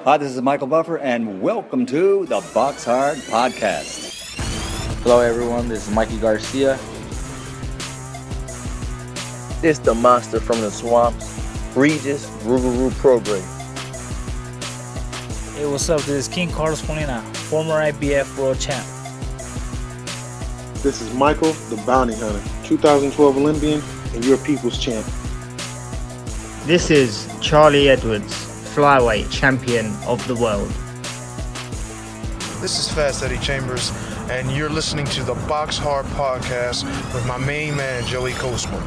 Hi, this is Michael Buffer, and welcome to the BoxHard Podcast. Hello, everyone. This is Mikey Garcia. It's the monster from the swamps, Regis Rougarou Prograis. Hey, what's up? This is King Carlos Molina, former IBF world champ. This is Michael, the Bounty Hunter, 2012 Olympian and your people's champ. This is Charlie Edwards, flyweight champion of the world. This is Fast Eddie Chambers, and you're listening to the BoxHard Podcast with my main man, Joey Coastman.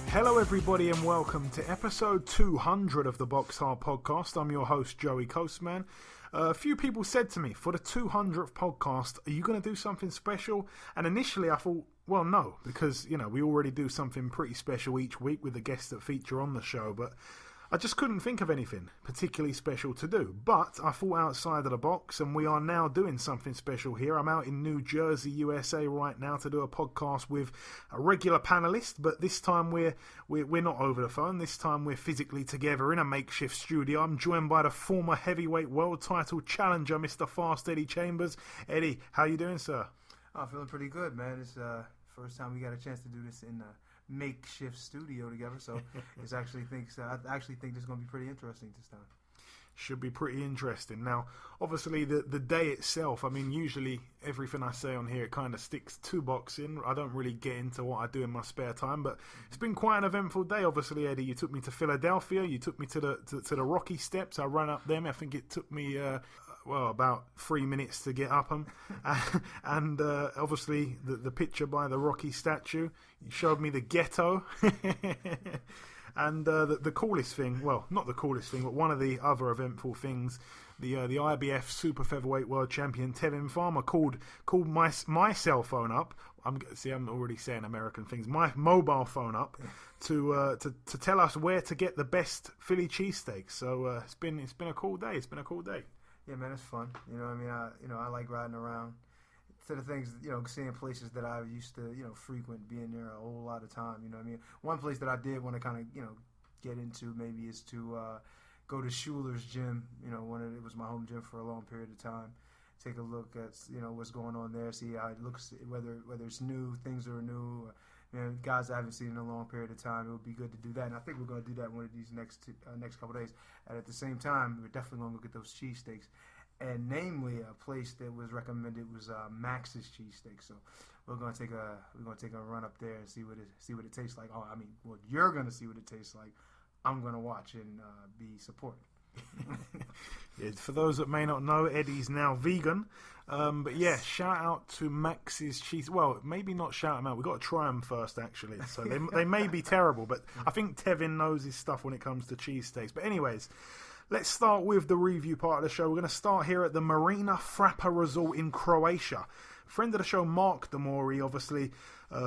Hello everybody and welcome to episode 200 of the BoxHard Podcast. I'm your host, Joey Coastman. A few people said to me, for the 200th podcast, are you going to do something special? And initially I thought, well, no, because, we already do something pretty special each week with the guests that feature on the show, but I just couldn't think of anything particularly special to do. But I thought outside of the box, and we are now doing something special here. I'm out in New Jersey, USA right now to do a podcast with a regular panelist, but this time we're not over the phone. This time we're physically together in a makeshift studio. I'm joined by the former heavyweight world title challenger, Mr. Fast Eddie Chambers. Eddie, how you doing, sir? I'm feeling pretty good, man. It's first time we got a chance to do this in makeshift studio together, so I actually think this is going to be pretty interesting this time. Should be pretty interesting. Now, obviously, the day itself, usually everything I say on here, it kind of sticks to boxing. I don't really get into what I do in my spare time, but it's been quite an eventful day. Obviously, Eddie, you took me to Philadelphia. You took me to the Rocky Steps. I ran up them. I think it took me about 3 minutes to get up them. And obviously, the picture by the Rocky statue. You showed me the ghetto. And the coolest thing, well, not the coolest thing, but one of the other eventful things, the IBF Super Featherweight World Champion Tevin Farmer called my cell phone up. I'm already saying American things. My mobile phone up to tell us where to get the best Philly cheesesteaks. So it's been a cool day. It's been a cool day. Yeah, man, it's fun. I like riding around. To the things, seeing places that I used to, frequent, being there a whole lot of time. One place that I did want to kind of, get into maybe is to go to Schuler's gym. It was my home gym for a long period of time. Take a look at, what's going on there, see how it looks, whether it's new, things are new, guys I haven't seen in a long period of time. It would be good to do that, and I think we're going to do that one of these next couple of days. And at the same time, we're definitely going to look at those cheesesteaks. And namely, a place that was recommended was Max's Cheesesteak. So we're gonna take a run up there and see what it tastes like. You're gonna see what it tastes like. I'm gonna watch and be supportive. Yeah, for those that may not know, Eddie's now vegan. But yeah, shout out to Max's Cheese. Well, maybe not shout them out. We've got to try them first, actually. So they may be terrible, but I think Tevin knows his stuff when it comes to cheesesteaks. But anyways, let's start with the review part of the show. We're going to start here at the Marina Frappa Resort in Croatia. Friend of the show, Mark Damori, obviously,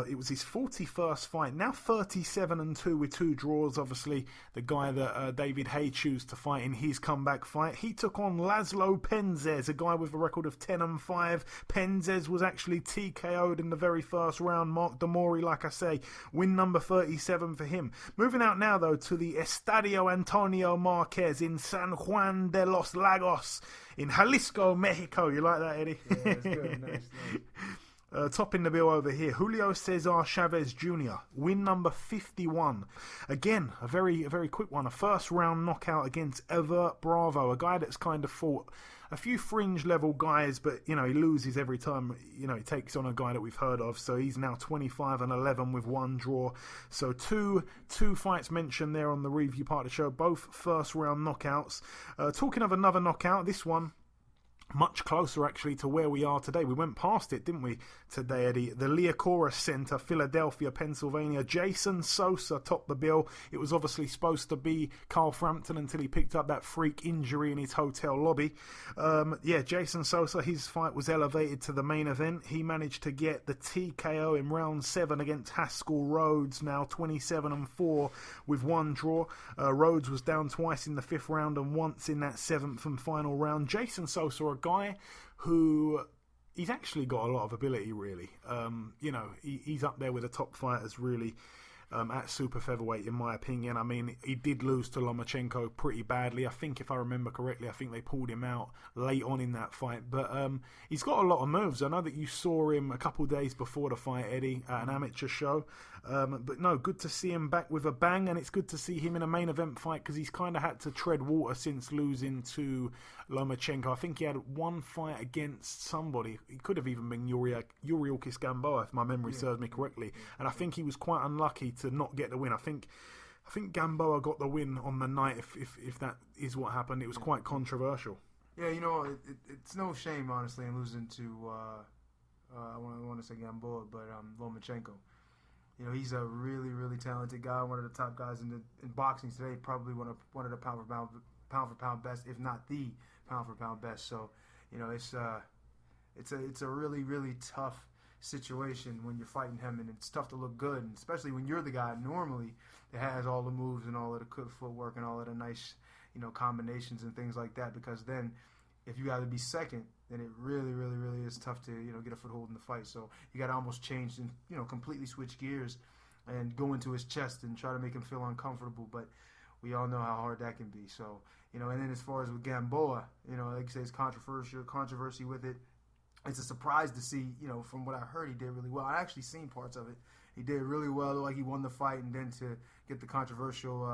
it was his 41st fight. Now 37-2 with 2 draws. Obviously, the guy that David Hay chose to fight in his comeback fight. He took on Laszlo Penzes, a guy with a record of 10-5. Penzes was actually TKO'd in the very first round. Mark Damori, like I say, win number 37 for him. Moving out now, though, to the Estadio Antonio Marquez in San Juan de los Lagos in Jalisco, Mexico. You like that, Eddie? Yeah, that's good. Nice. Topping the bill over here, Julio Cesar Chavez Jr., win number 51. Again, a very, very quick one. A first round knockout against Evert Bravo, a guy that's kind of fought a few fringe level guys, but he loses every time he takes on a guy that we've heard of. So he's now 25-11 with 1 draw. So two fights mentioned there on the review part of the show, both first round knockouts. Talking of another knockout, this one much closer actually to where we are today. We went past it, didn't we, today, Eddie? The Liacouras Center, Philadelphia, Pennsylvania. Jason Sousa topped the bill. It was obviously supposed to be Carl Frampton until he picked up that freak injury in his hotel lobby. Jason Sousa, his fight was elevated to the main event. He managed to get the TKO in round 7 against Haskell Rhodes, now 27-4 with 1 draw. Rhodes was down twice in the 5th round and once in that 7th and final round. Jason Sousa, a guy who he's actually got a lot of ability, really. He's up there with the top fighters, really. at super featherweight, in my opinion. I mean, he did lose to Lomachenko pretty badly. I think, if I remember correctly, I think they pulled him out late on in that fight. But he's got a lot of moves. I know that you saw him a couple of days before the fight, Eddie, at an amateur show. But no, good to see him back with a bang, and it's good to see him in a main event fight because he's kind of had to tread water since losing to Lomachenko. I think he had one fight against somebody. It could have even been Yuri Gamboa, if my memory serves me correctly. And I think he was quite unlucky to not get the win. I think Gamboa got the win on the night, if that is what happened. It was quite controversial. Yeah, it's no shame, honestly, in losing to, I want to say Gamboa, but Lomachenko. He's a really, really talented guy, one of the top guys in boxing today, probably one of the pound for pound best, if not the pound for pound best. So, it's a really, really tough situation when you're fighting him, and it's tough to look good, and especially when you're the guy normally that has all the moves and all of the good footwork and all of the nice, combinations and things like that. Because then, if you got to be second, then it really, really, really is tough to get a foothold in the fight. So you got to almost change and completely switch gears and go into his chest and try to make him feel uncomfortable. But we all know how hard that can be. So and then as far as with Gamboa, like I say, it's controversy with it. It's a surprise to see, from what I heard, he did really well. I actually seen parts of it. He did really well, like he won the fight, and then to get the controversial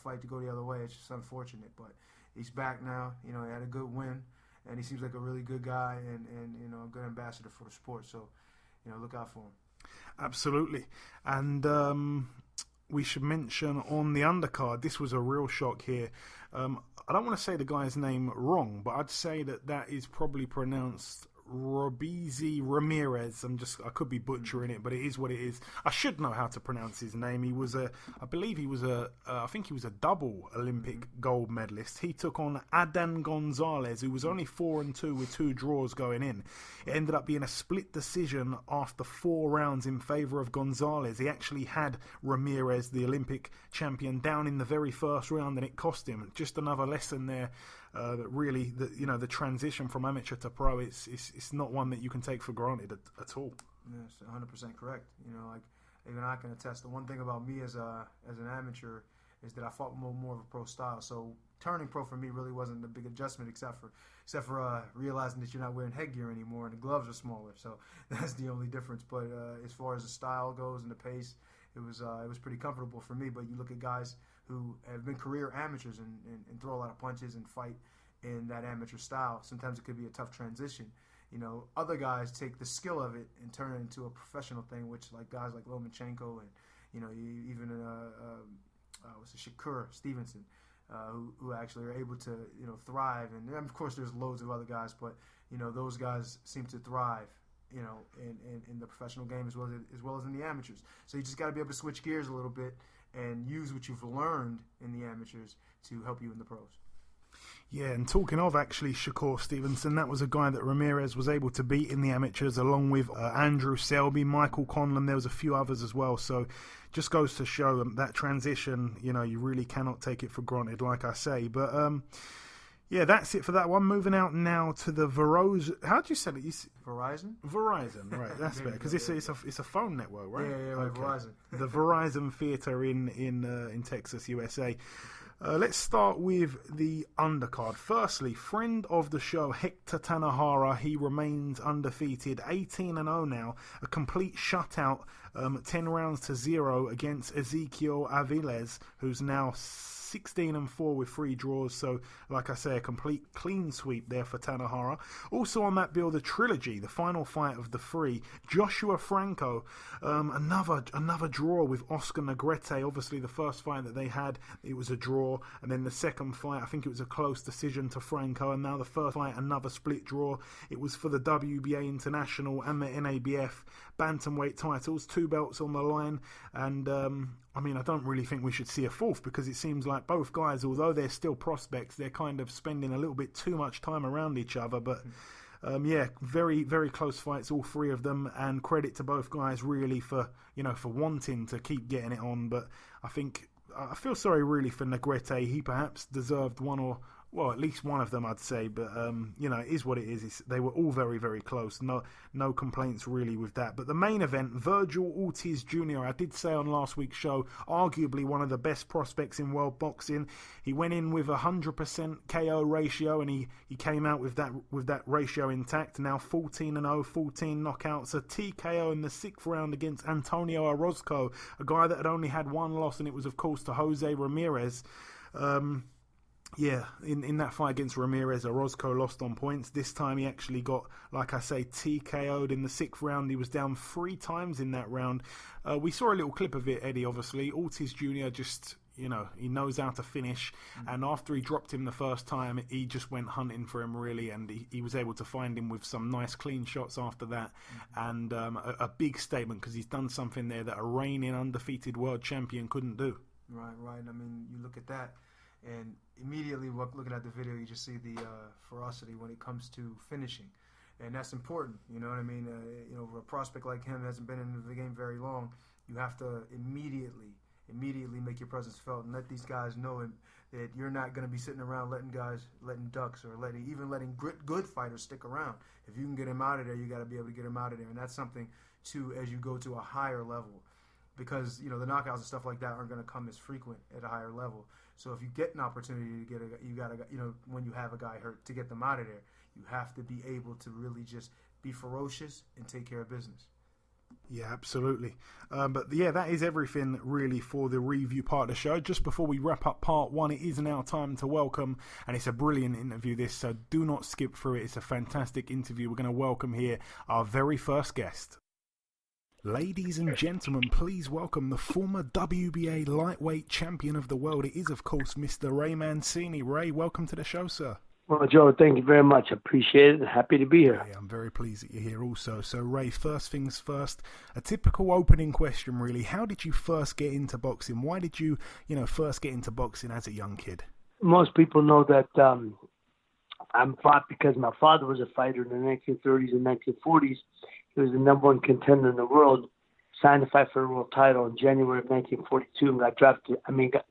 fight to go the other way, it's just unfortunate. But he's back now. He had a good win, and he seems like a really good guy and a good ambassador for the sport. So, look out for him. Absolutely. And we should mention on the undercard, this was a real shock here. I don't want to say the guy's name wrong, but I'd say that is probably pronounced Ramirez. I could be butchering it, but it is what it is. I should know how to pronounce his name. I think he was a double Olympic gold medalist. He took on Adan Gonzalez, who was only 4-2 with 2 draws going in. It ended up being a split decision after 4 rounds in favor of Gonzalez. He actually had Ramirez, the Olympic champion, down in the very first round, and it cost him. Just another lesson there. Really, the transition from amateur to pro, it's not one that you can take for granted at all. Yes, 100% correct. Even I can attest. The one thing about me as an amateur is that I fought more of a pro style. So turning pro for me really wasn't a big adjustment, except for realizing that you're not wearing headgear anymore and the gloves are smaller. So that's the only difference. But as far as the style goes and the pace, it was pretty comfortable for me. But you look at guys who have been career amateurs and throw a lot of punches and fight in that amateur style. Sometimes it could be a tough transition. Other guys take the skill of it and turn it into a professional thing, which like guys like Lomachenko and even Shakur Stevenson, who actually are able to thrive. And of course there's loads of other guys, but those guys seem to thrive in the professional game as well as in the amateurs. So you just got to be able to switch gears a little bit and use what you've learned in the amateurs to help you in the pros. Yeah, and talking of actually Shakur Stevenson, that was a guy that Ramirez was able to beat in the amateurs, along with Andrew Selby, Michael Conlon. There was a few others as well. So just goes to show that transition, you really cannot take it for granted, like I say. But yeah, that's it for that one. Moving out now to the Verizon. How do you say it? Verizon? Verizon, right? That's better because it's a phone network, right? Yeah, okay. Verizon. The Verizon Theater in Texas, USA. Let's start with the undercard. Firstly, friend of the show Hector Tanahara. He remains undefeated, 18-0 now, a complete shutout, 10-0 against Ezequiel Aviles, who's now 16-4 with 3 draws. So, like I say, a complete clean sweep there for Tanahara. Also on that bill, the trilogy, the final fight of the 3, Joshua Franco, another draw with Oscar Negrete. Obviously, the first fight that they had, it was a draw, and then the second fight, I think it was a close decision to Franco, and now the first fight, another split draw. It was for the WBA International and the NABF bantamweight titles, 2 belts on the line, and I don't really think we should see a fourth, because it seems like both guys, although they're still prospects, they're kind of spending a little bit too much time around each other. But yeah, very, very close fights, all 3 of them, and credit to both guys really for wanting to keep getting it on. But I feel sorry really for Negrete. He perhaps deserved one Well, at least one of them, I'd say. But, it is what it is. They were all very, very close. No complaints really with that. But the main event, Virgil Ortiz Jr., I did say on last week's show, arguably one of the best prospects in world boxing. He went in with 100% KO ratio, and he came out with that ratio intact. Now 14-0, 14 knockouts, a TKO in the 6th round against Antonio Orozco, a guy that had only had one loss, and it was, of course, to Jose Ramirez. In that fight against Ramirez, Orozco lost on points. This time he actually got, like I say, TKO'd in the 6th round. He was down 3 times in that round. We saw a little clip of it, Eddie, obviously. Ortiz Jr. just, he knows how to finish. And after he dropped him the first time, he just went hunting for him, really. And he was able to find him with some nice clean shots after that. And a big statement, because he's done something there that a reigning undefeated world champion couldn't do. Right. I mean, you look at that. And immediately looking at the video, you just see the ferocity when it comes to finishing. And that's important, you know what I mean? For a prospect like him who hasn't been in the game very long, you have to immediately make your presence felt and let these guys know that you're not going to be sitting around letting ducks or letting good fighters stick around. If you can get him out of there, you got to be able to get him out of there. And that's something, too, as you go to a higher level. Because, the knockouts and stuff like that aren't going to come as frequent at a higher level. So if you get an opportunity to when you have a guy hurt, to get them out of there, you have to be able to really just be ferocious and take care of business. Yeah, absolutely. That is everything really for the review part of the show. Just before we wrap up part 1, it is now time to welcome, and it's a brilliant interview this, so do not skip through it. It's a fantastic interview. We're going to welcome here our very first guest. Ladies and gentlemen, please welcome the former WBA Lightweight Champion of the World. It is, of course, Mr. Ray Mancini. Ray, welcome to the show, sir. Well, Joe, thank you very much. Appreciate it. Happy to be here. Yeah, I'm very pleased that you're here also. So, Ray, first things first, a typical opening question, really. How did you first get into boxing? Why did you, first get into boxing as a young kid? Most people know that I'm fought because my father was a fighter in the 1930s and 1940s. He was the number 1 contender in the world, signed to fight for the world title in January of 1942 and got drafted.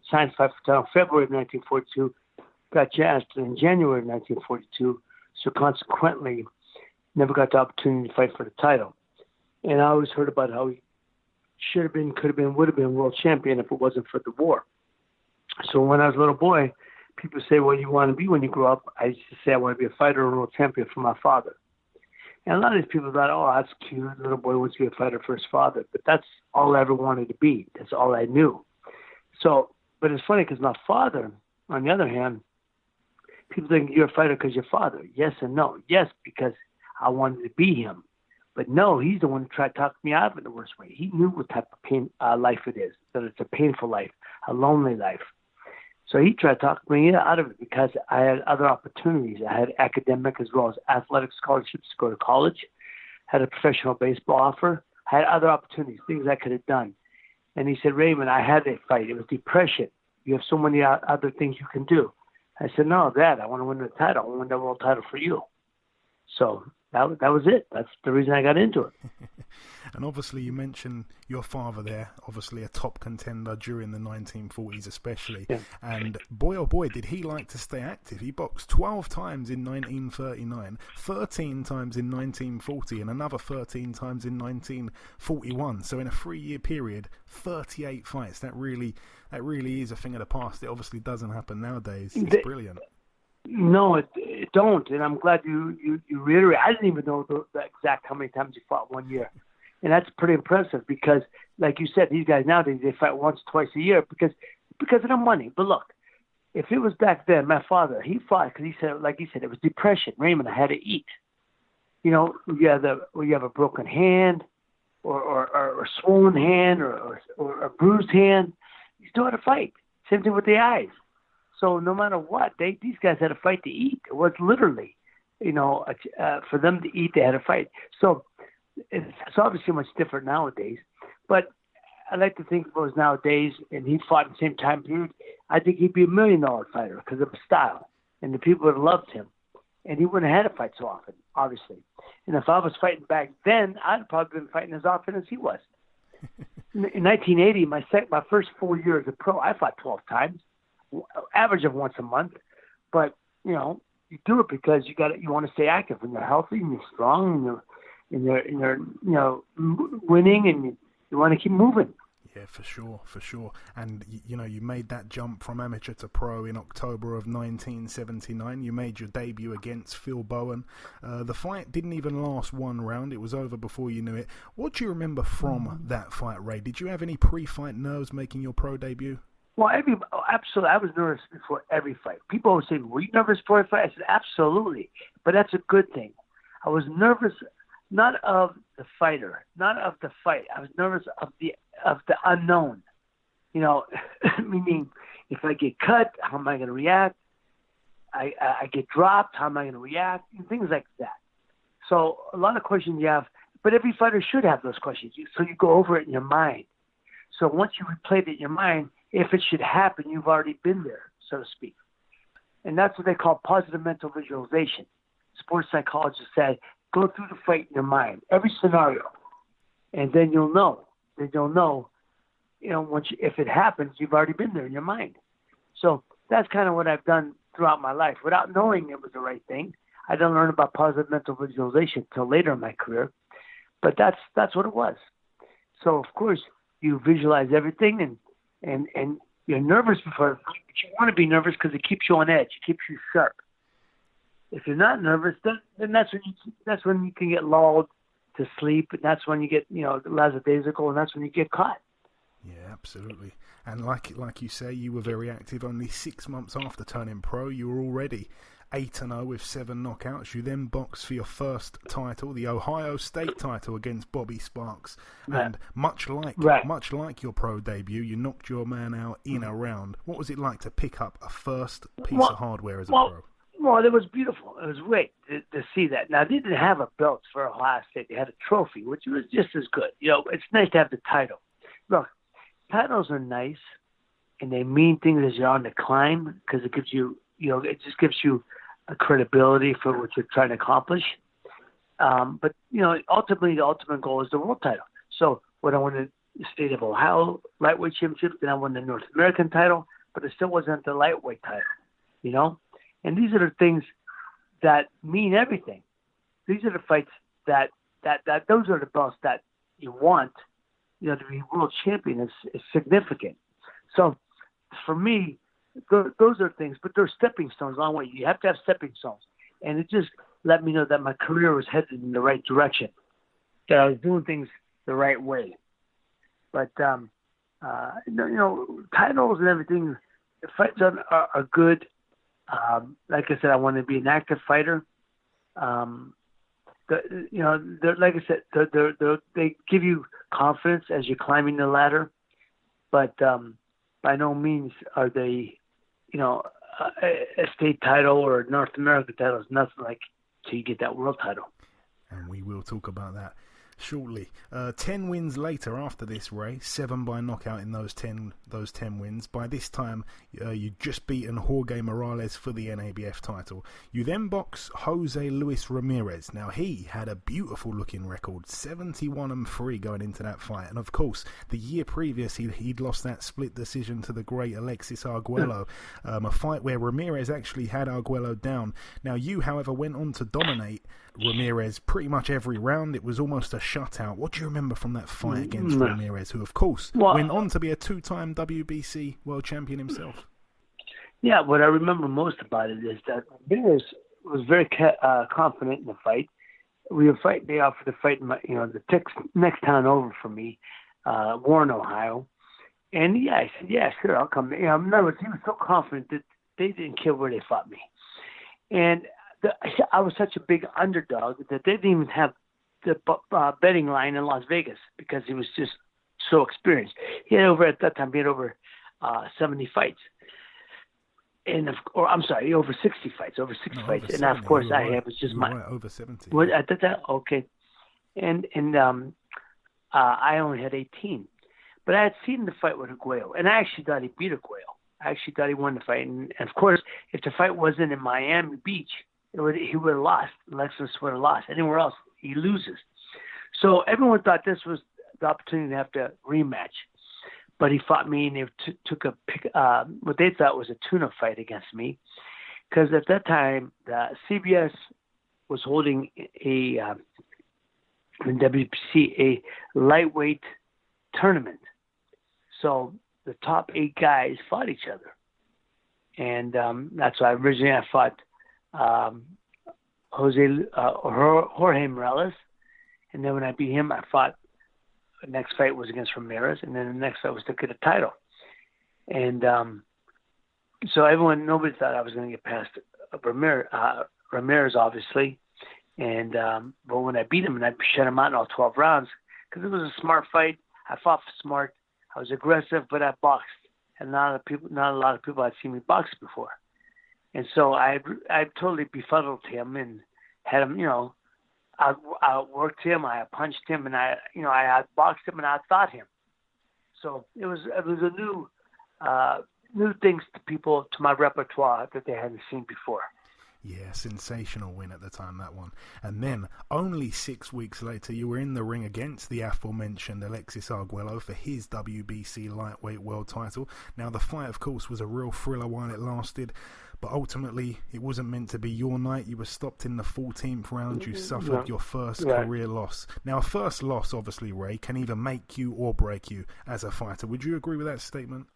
Signed to fight for the title in February of 1942, got drafted in January of 1942. So consequently, never got the opportunity to fight for the title. And I always heard about how he should have been, could have been, would have been world champion if it wasn't for the war. So when I was a little boy, people say, "What do you want to be when you grow up?" I used to say I want to be a fighter or a world champion for my father. And a lot of these people thought, "Oh, that's cute. Little boy wants to be a fighter for his father." But that's all I ever wanted to be. That's all I knew. So, but it's funny because my father, on the other hand, people think you're a fighter because your father. Yes and no. Yes, because I wanted to be him. But no, he's the one who tried to talk me out of it the worst way. He knew what type of pain life it is, that it's a painful life, a lonely life. So he tried to talk me out of it because I had other opportunities. I had academic as well as athletic scholarships to go to college, had a professional baseball offer, I had other opportunities, things I could have done. And he said, "Raymond, I had that fight. It was depression. You have so many other things you can do." I said, "No, Dad, I want to win the title. I want to win the world title for you." So that was it. That's the reason I got into it. And obviously you mentioned your father there, obviously a top contender during the 1940s especially. Yeah. And boy, oh boy, did he like to stay active. He boxed 12 times in 1939, 13 times in 1940, and another 13 times in 1941. So in a 3-year period, 38 fights. That really is a thing of the past. It obviously doesn't happen nowadays. It's brilliant. No, it don't, and I'm glad you reiterate. I didn't even know the exact how many times he fought 1 year, and that's pretty impressive because, like you said, these guys nowadays they fight once, twice a year because of the money. But look, if it was back then, my father he fought because he said, like he said, it was depression. Raymond, I had to eat. You have a broken hand, or a swollen hand, or a bruised hand. You still had to fight. Same thing with the eyes. So no matter what, these guys had to fight to eat. It was literally, for them to eat, they had to fight. So it's obviously much different nowadays. But I like to think if it was nowadays and he fought in the same time period, I think he'd be $1 million fighter because of his style. And the people would have loved him. And he wouldn't have had to fight so often, obviously. And if I was fighting back then, I'd probably been fighting as often as he was. In 1980, my first 4 years as a pro, I fought 12 times. Average of once a month, but you do it because you want to stay active and you're healthy and you're strong and you're winning and you want to keep moving. Yeah, for sure. And, you made that jump from amateur to pro in October of 1979. You made your debut against Phil Bowen. The fight didn't even last one round. It was over before you knew it. What do you remember from that fight, Ray? Did you have any pre-fight nerves making your pro debut? Well, absolutely. I was nervous before every fight. People always say, were you nervous before a fight? I said, absolutely. But that's a good thing. I was nervous not of the fighter, not of the fight. I was nervous of the unknown. Meaning if I get cut, how am I going to react? I get dropped, how am I going to react? And things like that. So a lot of questions you have, but every fighter should have those questions. So you go over it in your mind. So once you replay it in your mind, if it should happen, you've already been there, so to speak. And that's what they call positive mental visualization. Sports psychologists say, go through the fight in your mind, every scenario, and then you'll know. Then you'll know, if it happens, you've already been there in your mind. So that's kind of what I've done throughout my life. Without knowing it was the right thing, I didn't learn about positive mental visualization until later in my career, but that's what it was. So, of course, you visualize everything, and you're nervous before the fight, but you want to be nervous because it keeps you on edge. It keeps you sharp. If you're not nervous, then that's when you can get lulled to sleep, and that's when you get, lackadaisical, and that's when you get caught. Yeah, absolutely. And like you say, you were very active. Only 6 months after turning pro, you were already 8-0 with 7 knockouts. You then boxed for your first title, the Ohio State title against Bobby Sparks. Right. And much like your pro debut, you knocked your man out in a round. What was it like to pick up a first piece of hardware as a pro? Well, it was beautiful. It was great to see that. Now, they didn't have a belt for Ohio State. They had a trophy, which was just as good. It's nice to have the title. Look, titles are nice, and they mean things as you're on the climb because it gives you, it just gives you a credibility for what you're trying to accomplish. But, ultimately, the ultimate goal is the world title. So when I won the state of Ohio lightweight championship, then I won the North American title, but it still wasn't the lightweight title, And these are the things that mean everything. These are the fights that those are the belts that you want, to be world champion is significant. So for me, those are things, but they're stepping stones along the way. You have to have stepping stones. And it just let me know that my career was headed in the right direction, that I was doing things the right way. But, titles and everything, the fights are good. Like I said, I want to be an active fighter. Like I said, they give you confidence as you're climbing the ladder, but by no means are they, a state title or a North American title is nothing like till you get that world title. And we will talk about that shortly. 10 wins later after this, Ray, 7 by knockout in those 10 wins. By this time, you'd just beaten Jorge Morales for the NABF title. You then box Jose Luis Ramirez. Now, he had a beautiful looking record, 71-3 going into that fight. And of course, the year previous, he'd lost that split decision to the great Alexis Arguello, a fight where Ramirez actually had Arguello down. Now, you, however, went on to dominate Ramirez pretty much every round. It was almost a shutout. What do you remember from that fight against Ramirez, who of course went on to be a 2-time WBC world champion himself? Yeah, what I remember most about it is that Ramirez was very confident in the fight. We were fighting. They offered to fight in the next town over for me, Warren, Ohio. And yeah, I said, yeah, sure, I'll come. In other words, he was so confident that they didn't care where they fought me. And I was such a big underdog that they didn't even have the betting line in Las Vegas because he was just so experienced. At that time, he had over 70 fights. Over 60 fights. Over 60 fights. And of course, it was just over 70. What, at that time? Okay. And I only had 18. But I had seen the fight with Arguello, and I actually thought he beat Arguello. I actually thought he won the fight. And of course, if the fight wasn't in Miami Beach, he would have lost. Alexis would have lost. Anywhere else, he loses. So everyone thought this was the opportunity to have to rematch. But he fought me, and they took what they thought was a tuna fight against me. because at that time, CBS was holding in WBC a lightweight tournament. So the top 8 guys fought each other. And that's why originally I fought Jorge Morales. And then when I beat him, I fought, the next fight was against Ramirez. And then the next fight was to get a title. And so nobody thought I was going to get past Ramirez, obviously. And but when I beat him and I shut him out in all 12 rounds, because it was a smart fight, I fought smart, I was aggressive, but I boxed, and not a lot of people had seen me box before, and so I totally befuddled him and had him, I outworked him, I punched him, and I outboxed him and I outthought him. So it was a new things to my repertoire that they hadn't seen before. Yeah, sensational win at the time, that one. And then, only 6 weeks later, you were in the ring against the aforementioned Alexis Arguello for his WBC Lightweight World title. Now, the fight, of course, was a real thriller while it lasted, but ultimately, it wasn't meant to be your night. You were stopped in the 14th round. You suffered your first career loss. Now, a first loss, obviously, Ray, can either make you or break you as a fighter. Would you agree with that statement?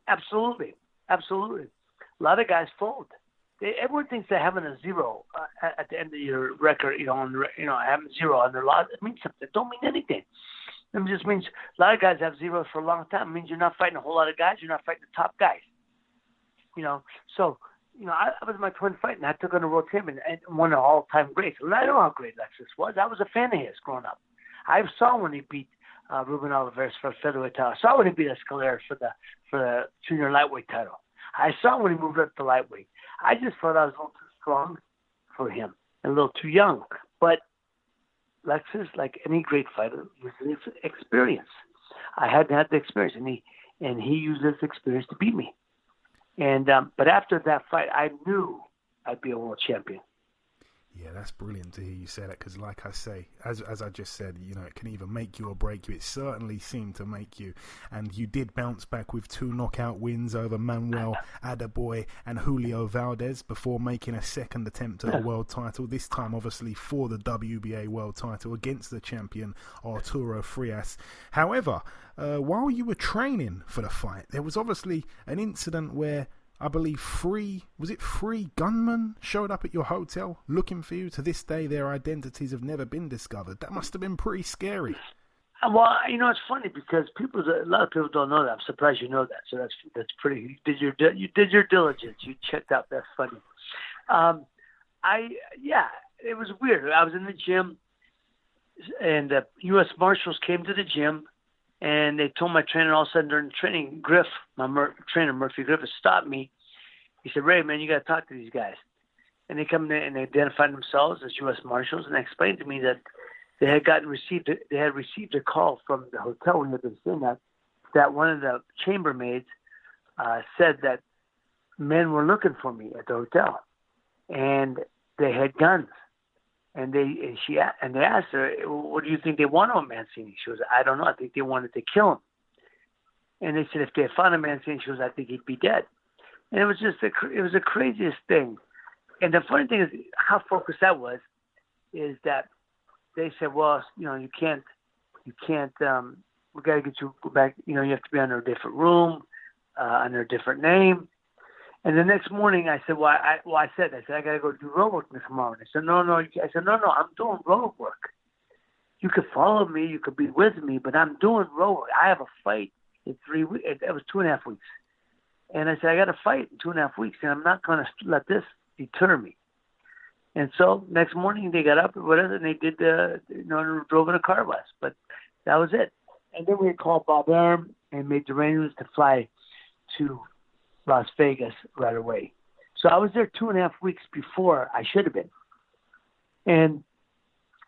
Absolutely. Absolutely. A lot of guys fold. Everyone thinks that having a 0 at the end of your record, having 0 on their loss, it means something. It don't mean anything. It just means a lot of guys have 0s for a long time. It means you're not fighting a whole lot of guys. You're not fighting the top guys. So, I was in my twin fight, and I took on a world champion and one of all-time greats. And I know how great Alexis was. I was a fan of his growing up. I saw when he beat Ruben Olivares for the featherweight title. I saw when he beat Escalera for the junior lightweight title. I saw when he moved up to lightweight. I just thought I was a little too strong for him and a little too young. But Alexis, like any great fighter, uses experience. I hadn't had the experience, and he used this experience to beat me. And but after that fight, I knew I'd be a world champion. Yeah, that's brilliant to hear you say that, because like I say, as I just said, it can either make you or break you. It certainly seemed to make you, and you did bounce back with 2 knockout wins over Manuel Adebayo and Julio Valdez before making a second attempt at a world title, this time obviously for the WBA world title against the champion Arturo Frias. However, while you were training for the fight, there was obviously an incident where I believe 3 gunmen showed up at your hotel looking for you. To this day, their identities have never been discovered. That must have been pretty scary. Well, it's funny because a lot of people don't know that. I'm surprised you know that. So that's pretty. You did your diligence. You checked out. That's funny. It was weird. I was in the gym, and U.S. Marshals came to the gym. And they told my trainer all of a sudden during training, trainer Murphy Griffith stopped me. He said, "Ray, man, you got to talk to these guys." And they come in and they identified themselves as U.S. Marshals, and they explained to me that they had received a call from the hotel we had been staying at, that one of the chambermaids said that men were looking for me at the hotel, and they had guns. And they asked her, "What do you think they want on Mancini?" She goes, "I don't know. I think they wanted to kill him." And they said, "If they found a Mancini," she goes, "I think he'd be dead." And it was just the craziest thing. And the funny thing is how focused that was, is that they said, "Well, you can't. We got to get you back. You have to be under a different room, under a different name." And the next morning, I said, I said, I got to go do road work tomorrow. And they said, no. I said, no, I'm doing road work. You could follow me, you could be with me, but I'm doing road work. I have a fight in 3 weeks. It was 2.5 weeks. And I said, I got a fight in 2.5 weeks, and I'm not going to let this deter me. And so next morning, they got up or whatever, and they did drove in a car bus. But that was it. And then we called Bob Arum and made the arrangements to fly to Las Vegas right away. So I was there 2.5 weeks before I should have been. And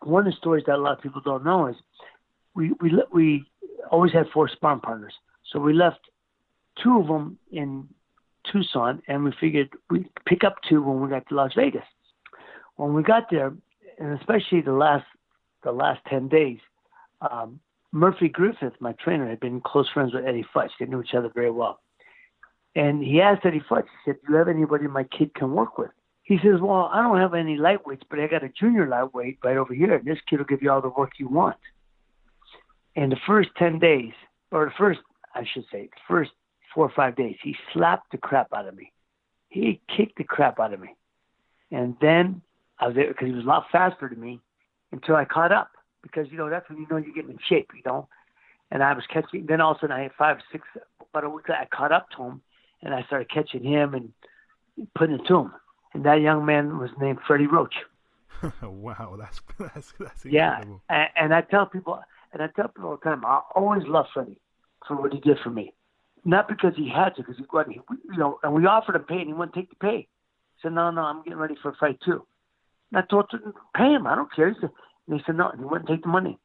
one of the stories that a lot of people don't know is we always had 4 sparring partners. So we left 2 of them in Tucson, and we figured we'd pick up 2 when we got to Las Vegas. When we got there, and especially the last 10 days, Murphy Griffith, my trainer, had been close friends with Eddie Futch. They knew each other very well. And he asked Eddie Futch, he said, "Do you have anybody my kid can work with?" he says, well, I don't have any lightweights, but I got a junior lightweight right over here, and this kid will give you all the work you want. And the first 10 days, or the first 4 or 5 days, he slapped the crap out of me. He kicked the crap out of me. And then I was there because he was a lot faster than me until I caught up. Because, that's when you're getting in shape, And I was catching. Then all of a sudden I had 5, 6, about a week later, I caught up to him. And I started catching him and putting it to him. And that young man was named Freddie Roach. Wow, that's incredible. Yeah, and I tell people all the time, I always love Freddie for what he did for me. Not because he had to, because he wasn't, and we offered him pay and he wouldn't take the pay. He said, no, I'm getting ready for a fight too. And I told him, pay him, I don't care. And he said, no, and he wouldn't take the money.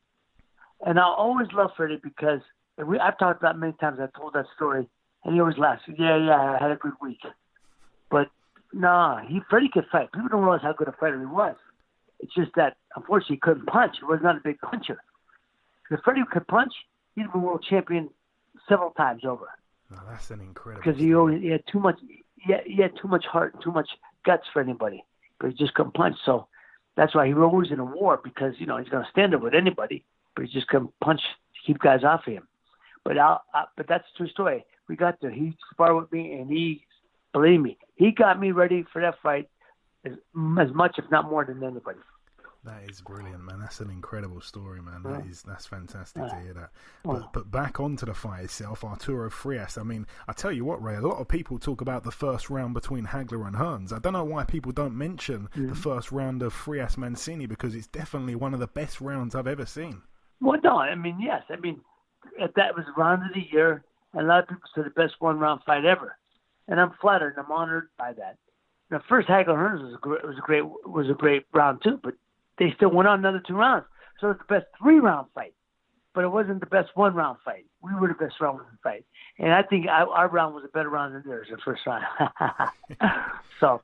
And I always love Freddie because I've talked about it many times. I told that story, and he always laughs. Yeah, I had a good week. But Freddie could fight. People don't realize how good a fighter he was. It's just that, unfortunately, he couldn't punch. He was not a big puncher. If Freddie could punch, he'd been world champion several times over. No, that's an incredible. Because he had too much. He had too much heart and too much guts for anybody, but he just couldn't punch. So that's why he was always in a war because he's going to stand up with anybody, but he just couldn't punch to keep guys off of him. But but that's a true story. We got there. He sparred with me, and believe me, he got me ready for that fight as much, if not more, than anybody. That is brilliant, man. That's an incredible story, man. That's fantastic to hear that. But back onto the fight itself, Arturo Frias. I mean, I tell you what, Ray, a lot of people talk about the first round between Hagler and Hearns. I don't know why people don't mention the first round of Frias Mancini because it's definitely one of the best rounds I've ever seen. Well, no, I mean, yes. I mean, that was round of the year, and a lot of people said the best one-round fight ever. And I'm flattered and I'm honored by that. The first Hagler Hearns was a great round too, but they still went on another 2 rounds. So it's the best 3-round fight, but it wasn't the best 1-round fight. We were the best round fight, and I think our round was a better round than theirs, the first round. So,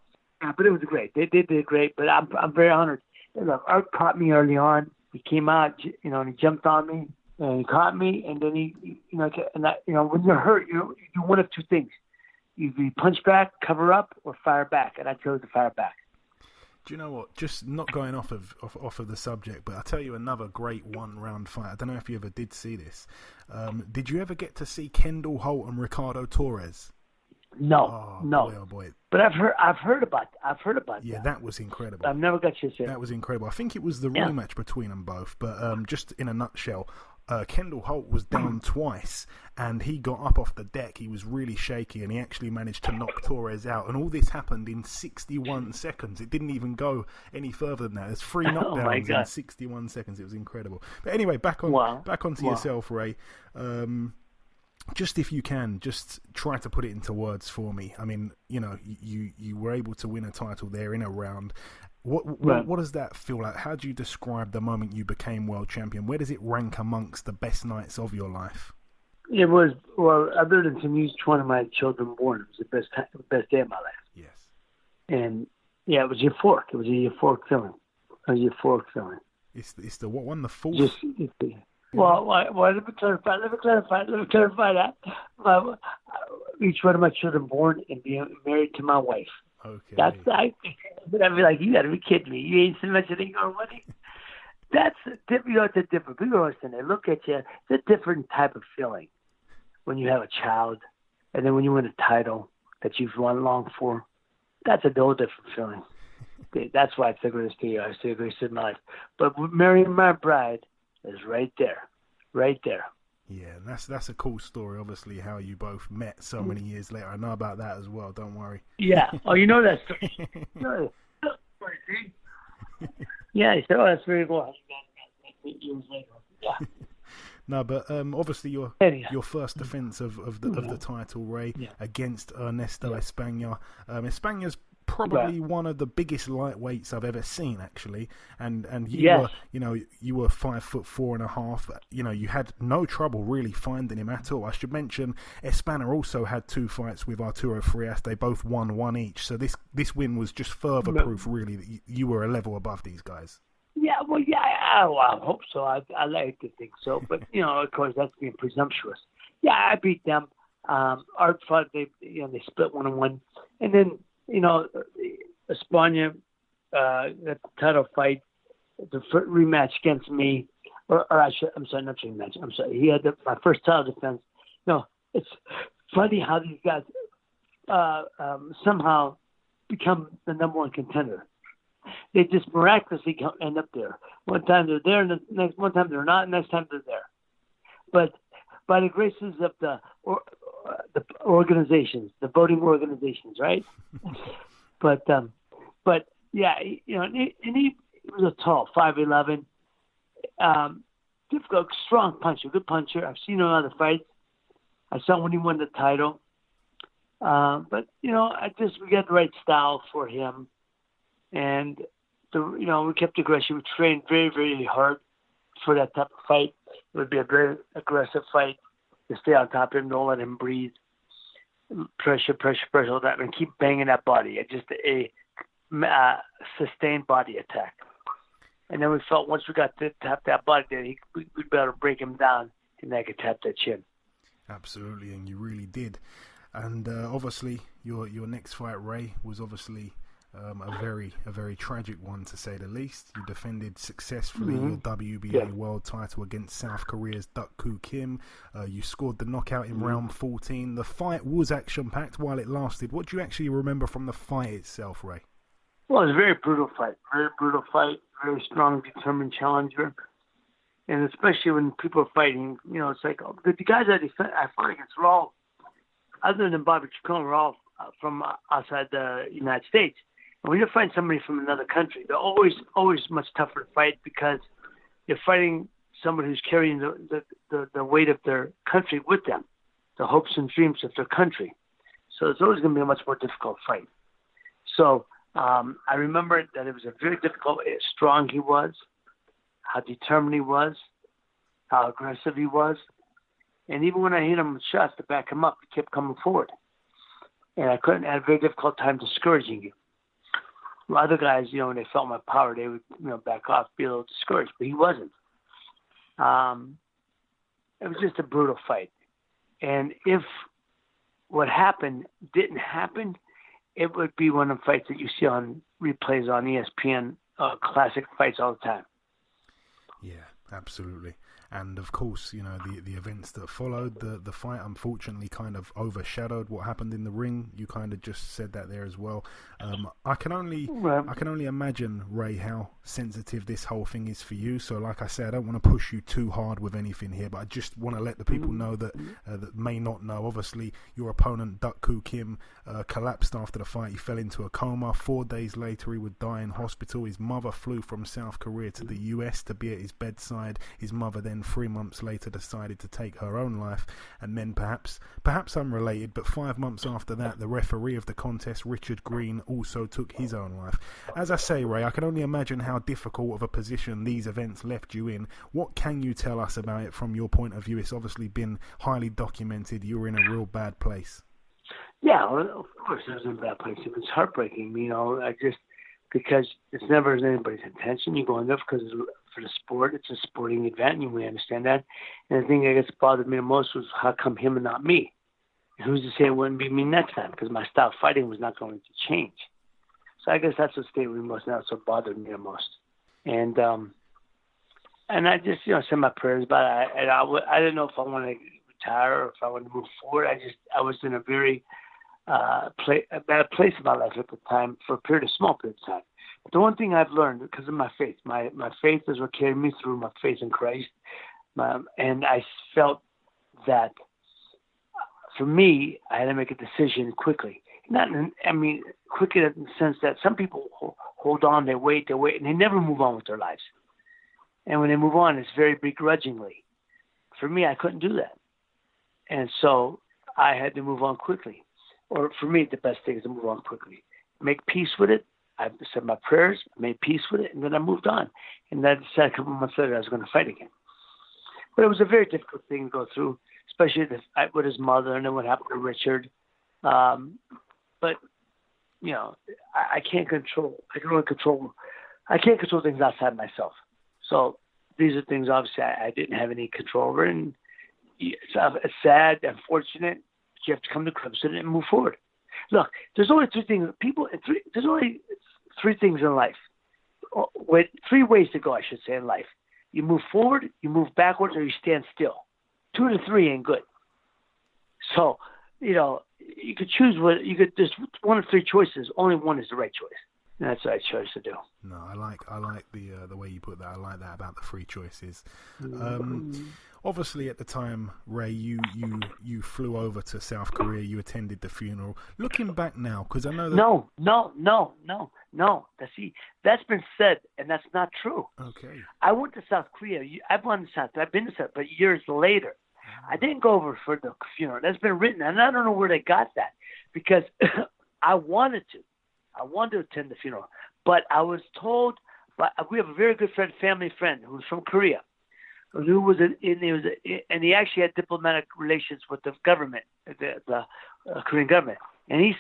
but it was great. They did great, but I'm very honored. Look, Art caught me early on. He came out, and he jumped on me, and he caught me, and then when you're hurt, you do one of two things. You punch back, cover up, or fire back, and I chose to fire back. Do you know what? Just not going off of the subject, but I'll tell you another great 1-round fight. I don't know if you ever did see this. Did you ever get to see Kendall, Holt, and Ricardo Torres? No. Boy, oh boy. But I've heard about that. Yeah, that was incredible. I've never got to see it. That was incredible. I think it was the rematch between them both. But just in a nutshell, Kendall Holt was down twice, and he got up off the deck. He was really shaky, and he actually managed to knock Torres out. And all this happened in 61 seconds. It didn't even go any further than that. There's 3 knockdowns in 61 seconds. It was incredible. But anyway, back onto yourself, Ray. Just if you can, just try to put it into words for me. I mean, you were able to win a title there in a round. What does that feel like? How do you describe the moment you became world champion? Where does it rank amongst the best nights of your life? It was, other than to each one of my children born, it was the best day of my life. Yes. And yeah, it was euphoric. It was a euphoric feeling. It's the what one? The fourth? Well, let me clarify that. Each one of my children born and being married to my wife. Okay. But I'd be like, you got to be kidding me. You ain't so much of your money. That's it's a different. People don't understand. They look at you. It's a different type of feeling when you have a child, and then when you win a title that you've long for. That's a whole different feeling. That's why it's the greatest day. It's the greatest in my life. But marrying my bride is right there. Yeah, and that's a cool story. Obviously, how you both met so many years later. I know about that as well. Don't worry. Yeah. Oh, you know that story. Yeah. He said, "Oh, that's very cool." Years later. Yeah. No, but obviously your first defense of the title, Ray, against Ernesto España. España's probably one of the biggest lightweights I've ever seen, actually. And you were 5'4.5". You had no trouble really finding him at all. I should mention España also had 2 fights with Arturo Frias. They both won 1 each. So this win was just further proof, really, that you were a level above these guys. Yeah, well, I hope so. I like to think so, but of course, that's being presumptuous. Yeah, I beat them. Art fought. They split 1-1, and then Espana, that title fight, the rematch against me, I'm sorry, not rematch. I'm sorry. He had my first title defense. No, it's funny how these guys somehow become the number one contender. They just miraculously end up there. One time they're there, and one time they're not, and next time they're there. But by the graces of the organizations, the voting organizations, right? but yeah, and he was a tall 5'11", difficult, strong puncher, good puncher. I've seen him in other fights. I saw when he won the title. But we got the right style for him, and we kept aggression. We trained very, very hard for that type of fight. It would be a very aggressive fight to stay on top of him, don't let him breathe. Pressure, all that, and keep banging that body. Just a sustained body attack. And then we felt once we got to tap that body, then we'd be able to break him down, and I could tap that chin. Absolutely, and you really did. And obviously, your next fight, Ray, was obviously a very tragic one, to say the least. You defended successfully your WBA World title against South Korea's Duk-koo Kim. You scored the knockout in round 14. The fight was action-packed while it lasted. What do you actually remember from the fight itself, Ray? Well, it was a very brutal fight. Very strong, determined challenger. And especially when people are fighting, it's like the guys I fought against were all, other than Bobby Chacon, were all from outside the United States. And when you're fighting somebody from another country, they're always much tougher to fight because you're fighting someone who's carrying the weight of their country with them, the hopes and dreams of their country. So it's always going to be a much more difficult fight. So I remember that it was a very difficult, strong he was, how determined he was, how aggressive he was. And even when I hit him with shots to back him up, he kept coming forward. And I had a very difficult time discouraging him. Other guys, when they felt my power, they would, back off, be a little discouraged. But he wasn't. It was just a brutal fight. And if what happened didn't happen, it would be one of the fights that you see on replays on ESPN, classic fights all the time. Yeah, absolutely. And of course, the events that followed the fight unfortunately kind of overshadowed what happened in the ring. You kind of just said that there as well. I can only imagine, Ray, how sensitive this whole thing is for you. So like I said, I don't want to push you too hard with anything here, but I just want to let the people know that that may not know. Obviously, your opponent, Duk-koo Kim, collapsed after the fight. He fell into a coma. 4 days later, he would die in hospital. His mother flew from South Korea to the US to be at his bedside. His mother then 3 months later decided to take her own life, and then perhaps unrelated, but 5 months after that, the referee of the contest, Richard Green, also took his own life. As I say, Ray, I can only imagine how difficult of a position these events left you in. What can you tell us about it from your point of view? It's obviously been highly documented. You were in a real bad place. Yeah, well, of course it was in a bad place. It was heartbreaking, because it's never anybody's intention. You go in there because for the sport, it's a sporting event, and we understand that. And the thing that gets bothered me the most was how come him and not me? And who's to say it wouldn't be me next time? Because my style of fighting was not going to change. So I guess that's what stayed with me most, and that's what bothered me the most. And I just said my prayers about it. I didn't know if I wanted to retire or if I wanted to move forward. I was in a very a bad place in my life at the time for a small period of time. But the one thing I've learned, because of my faith, my faith is what carried me through, my faith in Christ. And I felt that for me, I had to make a decision quickly. Quickly in the sense that some people hold on, they wait, and they never move on with their lives. And when they move on, it's very begrudgingly. For me, I couldn't do that. And so I had to move on quickly. Or for me, the best thing is to move on quickly. Make peace with it. I said my prayers, made peace with it, and then I moved on. And then I decided a couple months later I was going to fight again. But it was a very difficult thing to go through, especially with his mother and then what happened to Richard. But, I can't control. I can't control things outside myself. So these are things, obviously, I didn't have any control over. And it's sad, unfortunate, but you have to come to grips with it and move forward. Look, there's only three things. There's only three things in life. With three ways to go, I should say, in life. You move forward, you move backwards, or you stand still. 2 to 3 ain't good. So, you could choose there's one of three choices. Only one is the right choice. And that's what I chose to do. No, I like the way you put that. I like that about the free choices. Obviously, at the time, Ray, you flew over to South Korea. You attended the funeral. Looking back now, because I know that... No. That's been said, and that's not true. Okay. I went to South Korea. I've been to South, but years later. I didn't go over for the funeral. That's been written, and I don't know where they got that, because I wanted to. I wanted to attend the funeral, but I was told we have a very good family friend who's from Korea, and he actually had diplomatic relations with the government, the Korean government, and he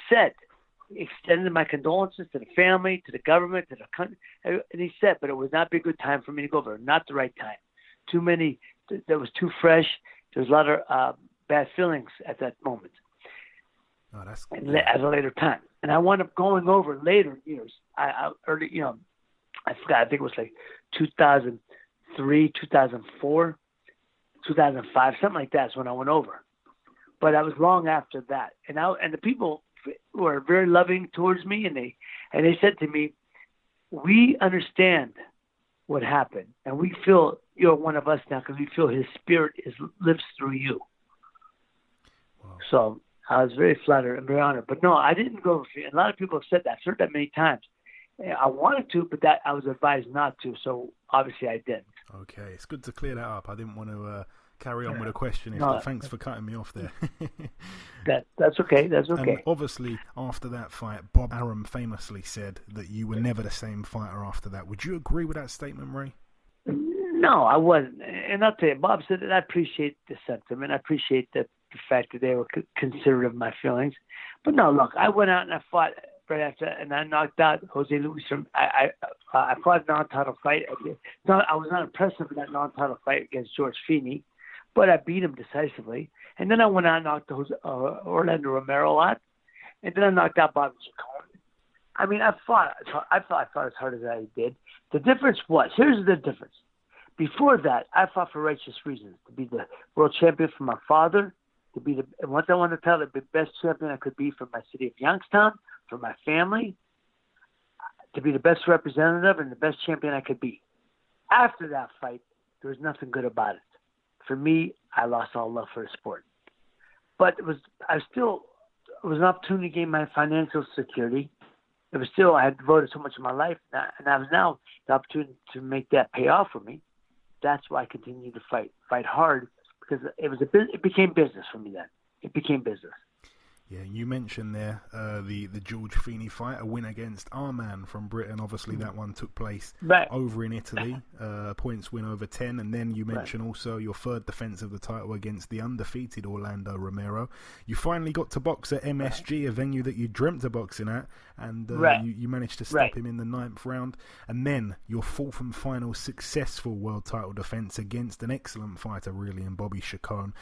extended my condolences to the family, to the government, to the country, and he said, but it would not be a good time for me to go over, not the right time. Too many, that was too fresh. There was a lot of bad feelings at that moment. Oh, that's at a later time, and I wound up going over later years. I forgot. I think it was like 2003, 2004, 2005, something like that is when I went over. But I was long after that, and the people were very loving towards me, and they said to me, "We understand what happened, and we feel you're one of us now because we feel His Spirit lives through you." Wow. So I was very flattered and very honored. But no, I didn't go. And a lot of people have said that. I've heard that many times. I wanted to, but that I was advised not to. So obviously I didn't. Okay, it's good to clear that up. I didn't want to carry on with a question. Thanks for cutting me off there. That's okay. That's okay. And obviously, after that fight, Bob Arum famously said that you were never the same fighter after that. Would you agree with that statement, Ray? No, I wasn't. And I'll tell you, Bob said that I appreciate the sentiment. I appreciate the fact that they were considerate of my feelings. But no, look, I went out and I fought right after, and I knocked out Jose Luis. I fought a non-title fight. I was not impressive in that non-title fight against George Feeney, but I beat him decisively. And then I went out and knocked Orlando Romero a lot, and then I knocked out Bobby Chacon. I mean, I fought as hard as I did. The difference was, here's the difference. Before that, I fought for righteous reasons, to be the world champion for my father, and once I wanted to tell the best champion I could be for my city of Youngstown, for my family, to be the best representative and the best champion I could be. After that fight, there was nothing good about it. For me, I lost all love for the sport. But it was an opportunity to gain my financial security. I had devoted so much of my life, and I was now the opportunity to make that pay off for me. That's why I continued to fight hard, because it became business for me then. It became business. Yeah, you mentioned there the George Feeney fight, a win against our man from Britain. Obviously, that one took place over in Italy, points win over 10. And then you mentioned also your third defense of the title against the undefeated Orlando Romero. You finally got to box at MSG, a venue that you dreamt of boxing at, and you managed to stop him in the 9th round. And then your fourth and final successful world title defense against an excellent fighter, really, in Bobby Chacon,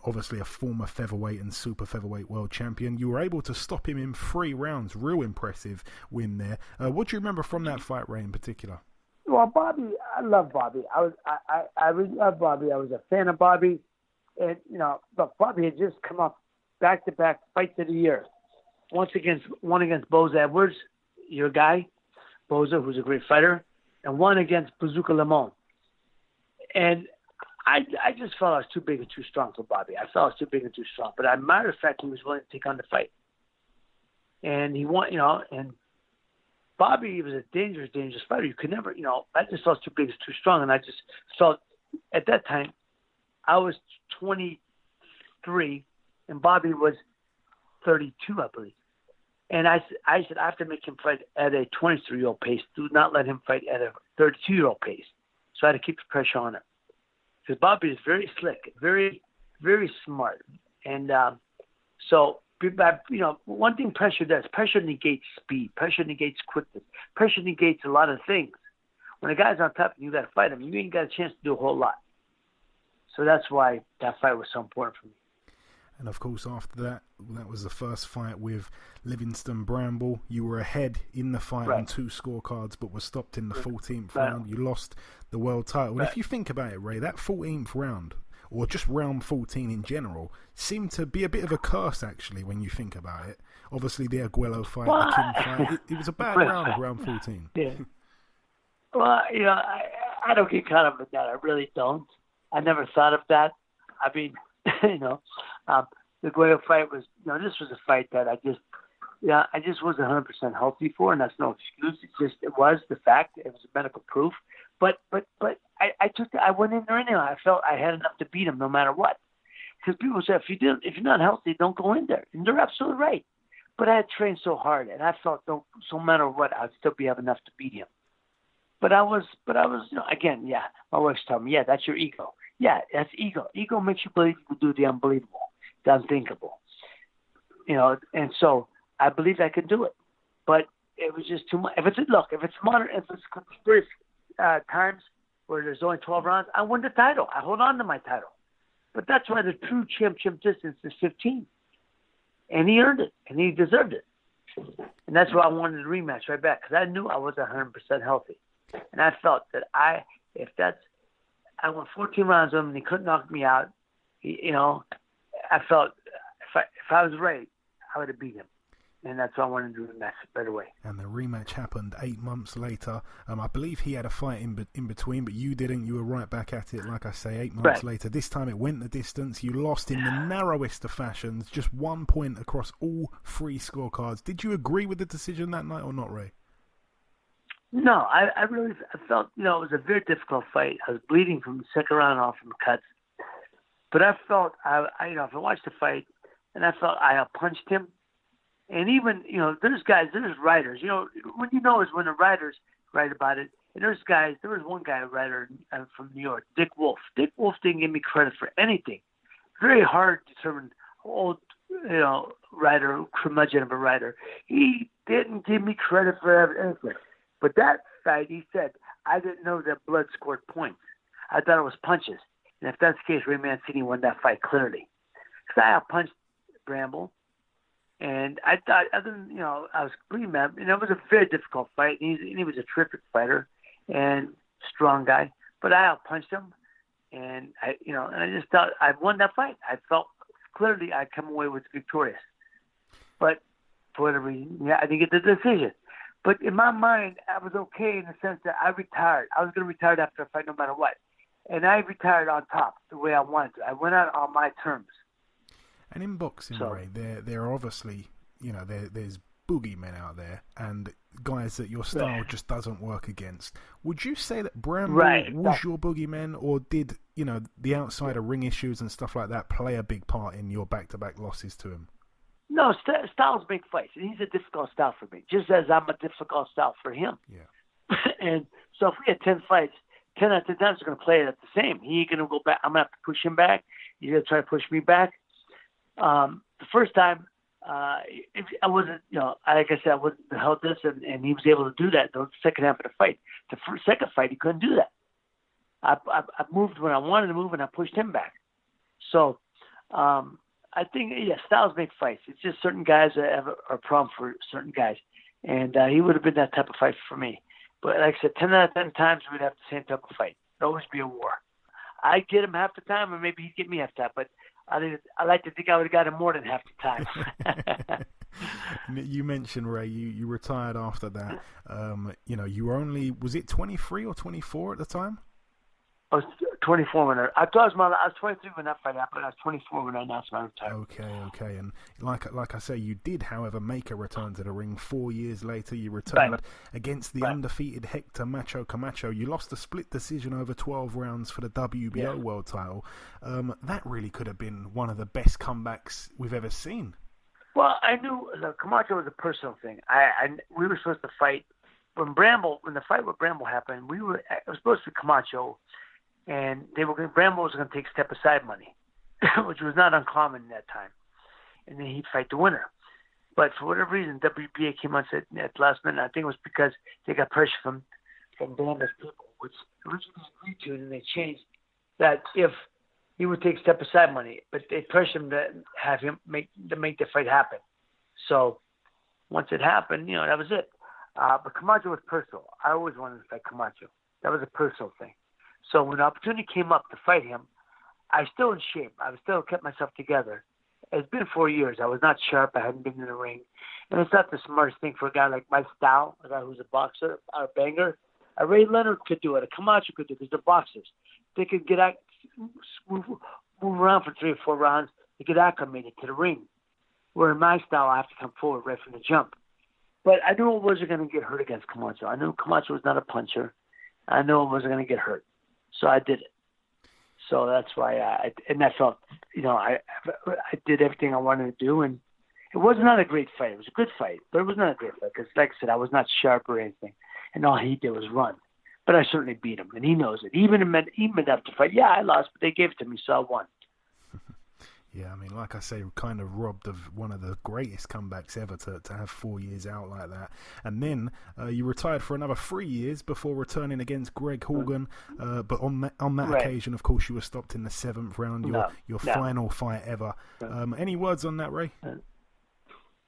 obviously a former featherweight and super featherweight world champion. You were able to stop him in 3 rounds. Real impressive win there. What do you remember from that fight, Ray, in particular? Well, Bobby, I love Bobby. I really love Bobby. I was a fan of Bobby. And, look, Bobby had just come up back-to-back fights of the year. One against Boza Edwards, your guy, Boza, who's a great fighter, and one against Bazooka Lemon. And I just felt I was too big and too strong for Bobby. I felt I was too big and too strong. But as a matter of fact, he was willing to take on the fight. And he won, and Bobby was a dangerous, dangerous fighter. You could never, I just felt I was too big and too strong. And I just felt, at that time, I was 23 and Bobby was 32, I believe. And I said, I have to make him fight at a 23-year-old pace. Do not let him fight at a 32-year-old pace. So I had to keep the pressure on him. Because Bobby is very slick, very, very smart. And so, one thing pressure does, pressure negates speed, pressure negates quickness, pressure negates a lot of things. When a guy's on top and you got to fight him, you ain't got a chance to do a whole lot. So that's why that fight was so important for me. And of course, after that, that was the first fight with Livingston Bramble. You were ahead in the fight on 2 scorecards, but were stopped in the 14th round. You lost the world title. And if you think about it, Ray, that 14th round, or just round 14 in general, seemed to be a bit of a curse, actually, when you think about it. Obviously, the Aguero fight, the Kim fight, it was a bad round 14. Yeah. Well, I don't get caught up in that. I really don't. I never thought of that. I mean, the Aguero fight was, this was a fight that I just wasn't 100% healthy for, and that's no excuse. It was the fact. It was medical proof. But I went in there anyway. I felt I had enough to beat him no matter what. Because people say, if you're not healthy, don't go in there. And they're absolutely right. But I had trained so hard, and I felt no matter what, I'd still have enough to beat him. But I was, again, my wife's telling me, that's your ego. Yeah, that's ego. Ego makes you believe you can do the unbelievable, the unthinkable. And so I believed I could do it. But it was just too much. If it's modern, if it's conspiracy times where there's only 12 rounds, I win the title. I hold on to my title. But that's why the true championship distance is 15. And he earned it, and he deserved it. And that's why I wanted the rematch right back, because I knew I was 100% healthy. And I felt that I went 14 rounds with him, and he couldn't knock me out. I felt if I was right, I would have beat him. And that's why I wanted to do the match right away. And the rematch happened 8 months later. I believe he had a fight in between, but you didn't. You were right back at it, like I say, 8 months later. This time it went the distance. You lost in the narrowest of fashions, just 1 point across all 3 scorecards. Did you agree with the decision that night or not, Ray? No, I felt, it was a very difficult fight. I was bleeding from the second round off from cuts. But I felt, if I watched the fight, and I felt I punched him. And even, there's writers. When is when the writers write about it. And there was one guy, a writer from New York, Dick Wolf. Dick Wolf didn't give me credit for anything. Very hard to determine old, writer, curmudgeon of a writer. He didn't give me credit for anything. But that fight, he said, I didn't know that blood scored points. I thought it was punches. And if that's the case, Ray Mancini won that fight clearly. Because I outpunched Bramble. And I thought, I was pretty mad. It was a very difficult fight. And he was a terrific fighter and strong guy. But I outpunched him. And I just thought I won that fight. I felt clearly I'd come away with victorious. But for whatever reason, I didn't get the decision. But in my mind, I was okay in the sense that I retired. I was going to retire after a fight no matter what. And I retired on top the way I wanted to. I went out on my terms. And in boxing, Ray, there are obviously, there's boogeymen out there and guys that your style just doesn't work against. Would you say that Bramble was your boogeyman, or did, the outsider ring issues and stuff like that play a big part in your back-to-back losses to him? No, styles make fights, and he's a difficult style for me, just as I'm a difficult style for him. Yeah. And so if we had 10 fights, 10 out of 10 times we're going to play it at the same. He ain't going to go back. I'm going to have to push him back. He's going to try to push me back. The first time, I wasn't, like I said, I wasn't held this, and he was able to do that the second half of the fight. The second fight, he couldn't do that. I moved when I wanted to move, and I pushed him back. So I think, styles make fights. It's just certain guys that have a problem for certain guys. And he would have been that type of fight for me. But like I said, 10 out of 10 times we'd have the same type of fight. It'd always be a war. I'd get him half the time, or maybe he'd get me half the time. But I like to think I would have got him more than half the time. You mentioned, Ray, you retired after that. You were only, was it 23 or 24 at the time? I was 24 when I was 23 when that fight happened, but I was 24 when I announced my retirement. Okay. And like I say, you did, however, make a return to the ring 4 years later. You returned against the undefeated Hector Macho Camacho. You lost a split decision over 12 rounds for the WBA World title. That really could have been one of the best comebacks we've ever seen. Well, I knew Camacho was a personal thing. We were supposed to fight when the fight with Bramble happened. It was supposed to be Camacho. And Bramble was going to take step aside money, which was not uncommon in that time. And then he'd fight the winner. But for whatever reason, WBA came on at the last minute. I think it was because they got pressure from Bamble's people, which originally agreed to, and they changed that if he would take step-aside money, but they pushed him to have him make the fight happen. So once it happened, that was it. But Camacho was personal. I always wanted to fight Camacho. That was a personal thing. So when the opportunity came up to fight him, I was still in shape. I was still kept myself together. It's been 4 years. I was not sharp. I hadn't been in the ring. And it's not the smartest thing for a guy like my style, a guy who's a boxer, a banger. A Ray Leonard could do it. A Camacho could do it because they're boxers. They could get out, move around for 3 or 4 rounds. They get acclimated to the ring. Where in my style, I have to come forward right from the jump. But I knew I wasn't going to get hurt against Camacho. I knew Camacho was not a puncher. I knew I wasn't going to get hurt. So I did it. So that's why I felt, I did everything I wanted to do. And it was not a great fight. It was a good fight, but it was not a great fight because, like I said, I was not sharp or anything. And all he did was run. But I certainly beat him, and he knows it. Even after the fight, I lost, but they gave it to me, so I won. Yeah, I mean, like I say, kind of robbed of one of the greatest comebacks ever to have 4 years out like that. And then you retired for another 3 years before returning against Greg Horgan. But on that occasion, of course, you were stopped in the 7th round, your final fight ever. Any words on that, Ray?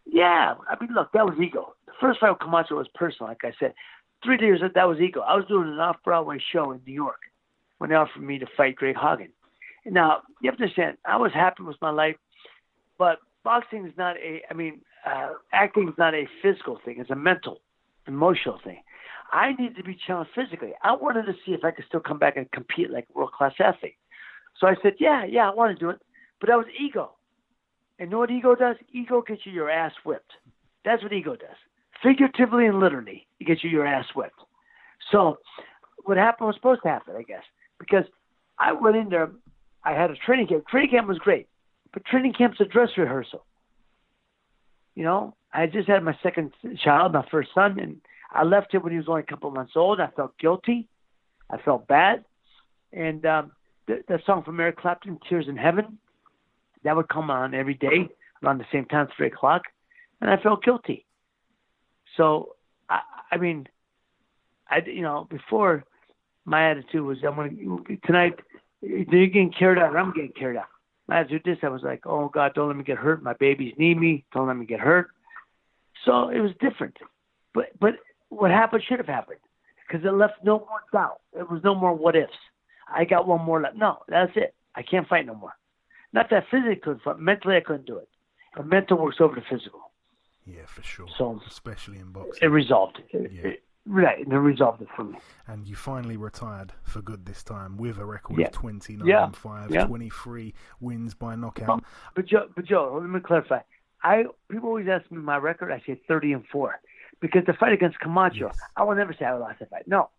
Yeah, I mean, look, that was ego. The first fight with Camacho was personal, like I said. 3 years, that was ego. I was doing an off-Broadway show in New York when they offered me to fight Greg Horgan. Now, you have to understand, I was happy with my life, but boxing is not acting is not a physical thing. It's a mental, emotional thing. I needed to be challenged physically. I wanted to see if I could still come back and compete like a world-class athlete. So I said, yeah, I want to do it. But that was ego. And you know what ego does? Ego gets you your ass whipped. That's what ego does. Figuratively and literally, it gets you your ass whipped. So what happened was supposed to happen, I guess, because I went in there. I had a training camp. Training camp was great, but training camp's a dress rehearsal. I just had my second child, my first son, and I left him when he was only a couple of months old. I felt guilty. I felt bad. And that song from Eric Clapton, Tears in Heaven, that would come on every day around the same time, 3 o'clock, and I felt guilty. So, before my attitude was, tonight, you're getting carried out, or I'm getting carried out. My attitude I was like, oh, God, don't let me get hurt. My babies need me. Don't let me get hurt. So it was different. But what happened should have happened because it left no more doubt. There was no more what ifs. I got one more left. No, that's it. I can't fight no more. Not that physically I couldn't fight. Mentally, I couldn't do it. And mental works over the physical. Yeah, for sure. So, especially in boxing. It resolved it. Right, and it resolved it for me. And you finally retired for good this time with a record of 29-5, 23 wins by knockout. But Joe, let me clarify. People always ask me my record. I say 30-4 because the fight against Camacho, I will never say I lost that fight. No,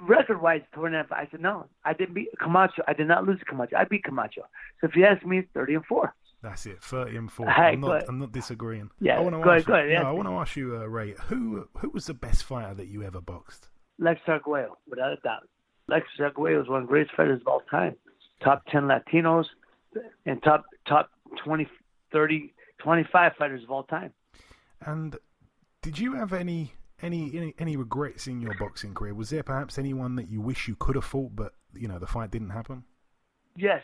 record-wise 29-5. I said no, I didn't beat Camacho. I did not lose to Camacho. I beat Camacho. So if you ask me, it's 30-4. That's it, 30-4. Right, I'm not disagreeing. Yeah, I want to ask you, Ray, who was the best fighter that you ever boxed? Lex Arguello, without a doubt. Lex Arguello is one of the greatest fighters of all time. Top 10 Latinos and top 20, 30, 25 fighters of all time. And did you have any regrets in your boxing career? Was there perhaps anyone that you wish you could have fought, but the fight didn't happen? Yes.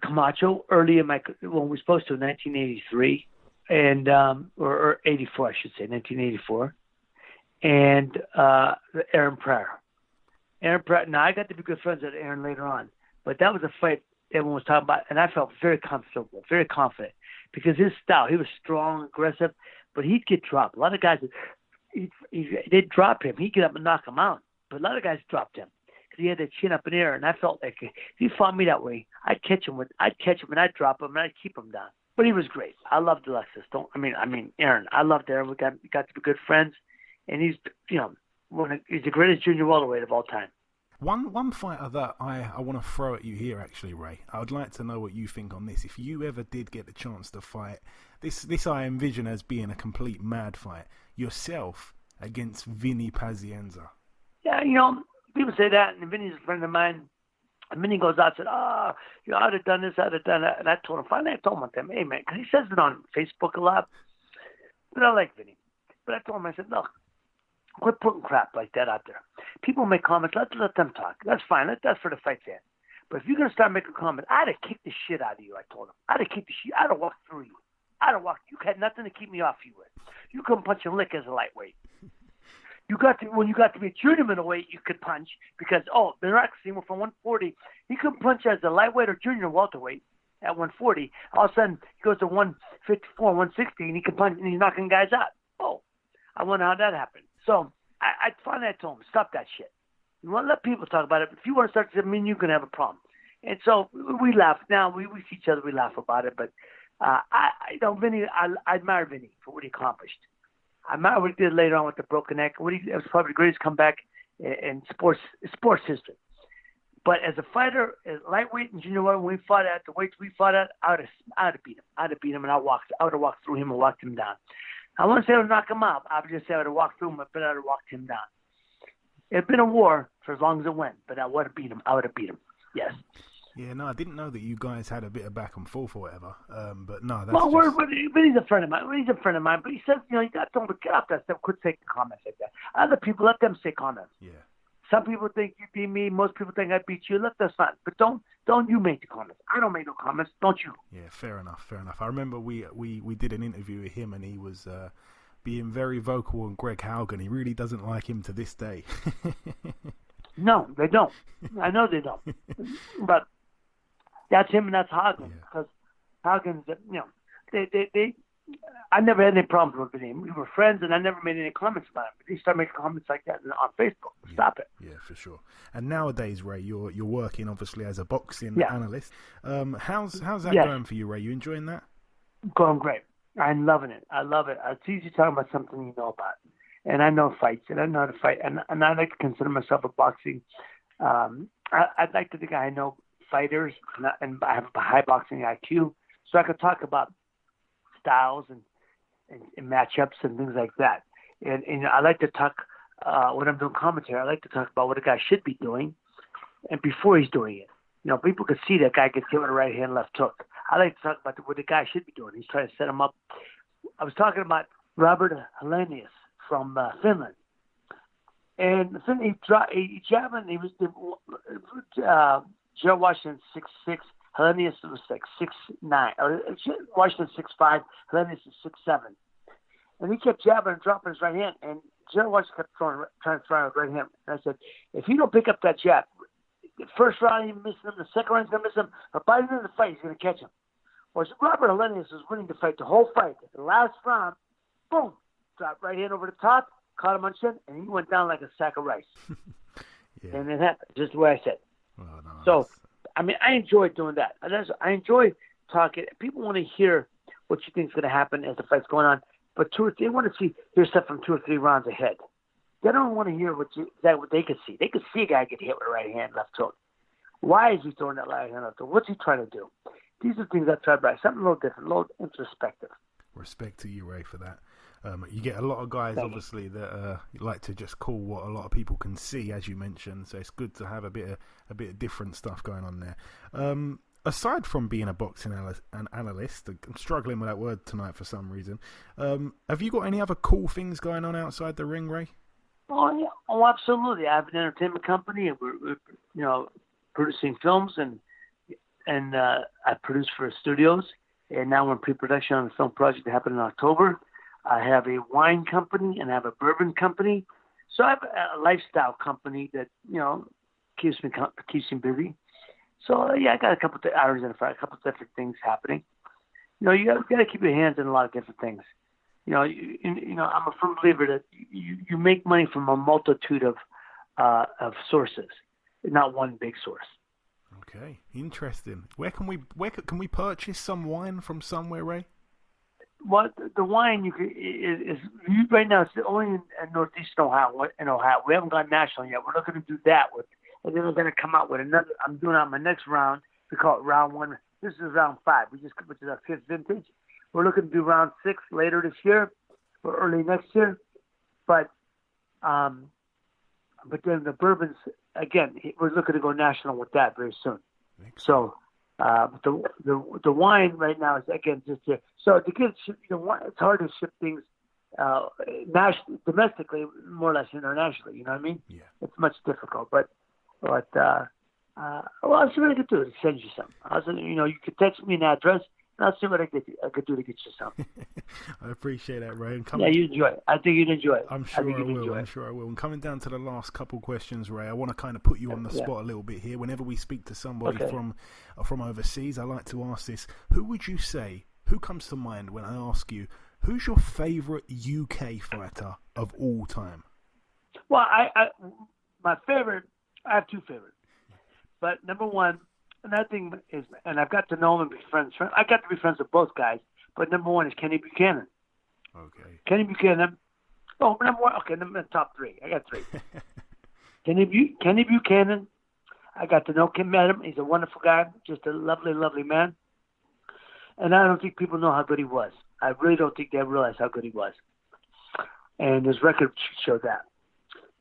Camacho early in when we were supposed to in 1983 and or 84, I should say, 1984, and Aaron Pryor. Now I got to be good friends with Aaron later on, but that was a fight everyone was talking about, and I felt very comfortable, very confident because his style, he was strong, aggressive, but he'd get dropped. A lot of guys, they'd drop him, he'd get up and knock him out, but a lot of guys dropped him. He had that chin up in the air, and I felt like if he fought me that way, I'd catch him and I'd drop him and I'd keep him down. But he was great. I loved Alexis. Aaron. I loved Aaron. We got to be good friends, and he's he's the greatest junior welterweight of all time. One fighter that I want to throw at you here, actually, Ray. I would like to know what you think on this. If you ever did get the chance to fight this, I envision as being a complete mad fight. Yourself against Vinny Pazienza. Yeah, people say that, and Vinny's a friend of mine. And Vinny goes out and said, I'd have done this, I'd have done that. And I told him, finally I told him, hey, man, because he says it on Facebook a lot. But I like Vinny. But I told him, I said, look, quit putting crap like that out there. People make comments, let them talk. That's fine. That's for the fight fan. But if you're going to start making comments, I'd have kicked the shit out of you, I told him. I'd have kicked the shit. I'd have walked through you. You had nothing to keep me off you with. You couldn't punch and lick as a lightweight. When you got to be a junior middleweight, you could punch because, they're not seeing him from 140. He couldn't punch as a lightweight or junior welterweight at 140. All of a sudden, he goes to 154, 160, and he can punch, and he's knocking guys out. I wonder how that happened. So I finally told him, stop that shit. You want to let people talk about it. If you want to start to you can have a problem. And so we laugh. Now we see each other, we laugh about it. But Vinny, I admire Vinny for what he accomplished. I admire what he did later on with the broken neck. It was probably the greatest comeback in sports history. But as a fighter, as lightweight and junior weight, when we fought at the weights we fought at, I would have beat him. I'd have beat him, and I would have walked through him and walked him down. I wouldn't say I would knock him out. I would just say I would have walked through him, but I would have walked him down. It had been a war for as long as it went, but I would have beat him. Yes. Yeah, no, I didn't know that you guys had a bit of back and forth or whatever. But no, that's but he's a friend of mine. But he says, you got to get off that stuff. Quit taking comments like that. Other people, let them say comments. Yeah. Some people think you beat me. Most people think I beat you. Let that's fine. But don't you make the comments. I don't make no comments. Don't you? Yeah, fair enough. I remember we did an interview with him, and he was being very vocal on Greg Haugen. He really doesn't like him to this day. No, they don't. I know they don't. But that's him and that's Haugen. Because Haugen's, they I never had any problems with him. We were friends, and I never made any comments about him. But he started making comments like that on Facebook. Stop it. Yeah, for sure. And nowadays, Ray, you're working obviously as a boxing analyst. How's that going for you, Ray? You enjoying that? Going great. I'm loving it. I love it. It's easy talking about something you know about. And I know fights, and I know how to fight. And I like to consider myself a boxing. I'd like to think I know fighters, and I have a high boxing IQ, so I could talk about styles and matchups and things like that. And I like to talk, when I'm doing commentary, I like to talk about what a guy should be doing and before he's doing it. People can see that guy gets hit with a right hand, left hook. I like to talk about what the guy should be doing. He's trying to set him up. I was talking about Robert Helenius from Finland. And he jabbed, and he was Joe Washington 6'6", Helenius was like 6'9", or Washington 6'5", Helenius is 6'7". And he kept jabbing and dropping his right hand, and Joe Washington kept trying to throw his right hand. And I said, if you don't pick up that jab, the first round he's missing him, the second round he's going to miss him, but by the end of the fight, he's going to catch him. Whereas Robert Helenius was winning the fight the whole fight. The last round, boom, dropped right hand over the top, caught him on chin, and he went down like a sack of rice. And it happened, just the way I said. Oh, no, so, I enjoy doing that. I enjoy talking. People want to hear what you think is going to happen as the fight's going on, but they want to hear stuff from 2 or 3 rounds ahead. They don't want to hear what they can see. They can see a guy get hit with a right hand, left hook. Why is he throwing that right hand left hook? What's he trying to do? These are things I've tried, but something a little different, a little introspective. Respect to you, Ray, for that. You get a lot of guys, obviously, that like to just call what a lot of people can see, as you mentioned. So it's good to have a bit of different stuff going on there. Aside from being a boxing analyst, I'm struggling with that word tonight for some reason. Have you got any other cool things going on outside the ring, Ray? Oh, yeah. Oh, absolutely. I have an entertainment company, and we're producing films, and I produce for studios, and now we're in pre-production on a film project that happened in October. I have a wine company, and I have a bourbon company. So I have a lifestyle company that, keeps me busy. So, I got a couple of hours in a fire, a couple of different things happening. You got to keep your hands in a lot of different things. I'm a firm believer that you make money from a multitude of sources, not one big source. Okay, interesting. Where can we purchase some wine from somewhere, Ray? Well, the wine is right now. It's only in Northeast Ohio. We haven't gone national yet. We're looking to do that and then we're going to come out with another. I'm doing on my next round. We call it round 1. This is round 5. Which is our 5th vintage. We're looking to do round 6 later this year or early next year. But then the bourbons again. We're looking to go national with that very soon. So. The wine right now is again just here. So to get it's hard to ship things domestically, more or less internationally. You know what I mean? Yeah. It's much difficult, but Well, I'll see what I can do to send you some. You could text me an address, and I'll see what I could do to get you some. I appreciate that, Ray. And you enjoy it. I think you'd enjoy it. I'm sure I will. I'm sure I will. And coming down to the last couple questions, Ray, I want to kind of put you on the spot a little bit here. Whenever we speak to somebody from overseas, I like to ask this: who would you say? Who comes to mind when I ask you who's your favourite UK fighter of all time? Well, my favorite. I have two favorites. But number one, another thing is, and I've got to know him and be friends. I got to be friends with both guys. But number one is Kenny Buchanan. Okay. Kenny Buchanan. Oh, number one. Okay, number top three. I got three. Kenny Buchanan. I got to know him, met him. He's a wonderful guy, just a lovely, lovely man. And I don't think people know how good he was. I really don't think they realize how good he was. And his record showed that.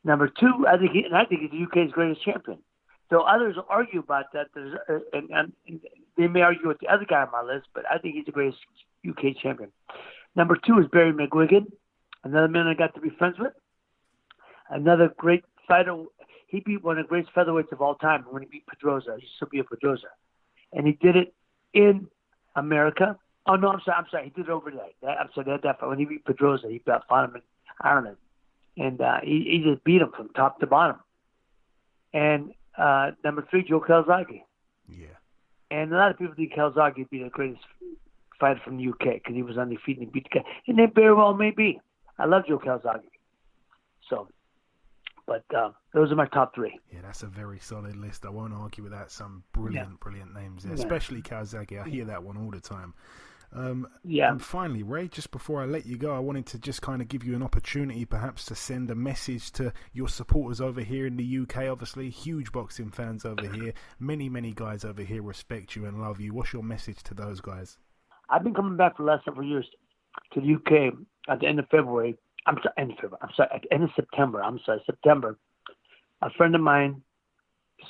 Number two, I think he's the UK's greatest champion. So others will argue about that, and they may argue with the other guy on my list, but I think he's the greatest UK champion. Number two is Barry Mcguigan, another man I got to be friends with. Another great fighter. He beat one of the greatest featherweights of all time when he beat Pedrosa. He used to be a Pedrosa. And he did it in America. Oh, no, I'm sorry. He did it over there. I'm sorry, that fight. When he beat Pedrosa, he fought him in Ireland. And he just beat him from top to bottom. And number three, Joe Calzaghe. Yeah. And a lot of people think Calzaghe would be the greatest fighter from the UK because he was undefeated and beat the guy. And they very well may be. I love Joe Calzaghe. So, but those are my top three. Yeah, that's a very solid list. I won't argue with that. Some brilliant names there, especially Calzaghe. I hear that one all the time. And finally, Ray, just before I let you go, I wanted to just kind of give you an opportunity perhaps to send a message to your supporters over here in the UK. Obviously, huge boxing fans over here. Many guys over here respect you and love you. What's your message to those guys? I've been coming back for the last several years to the UK at the end of February. At the end of September. September. A friend of mine,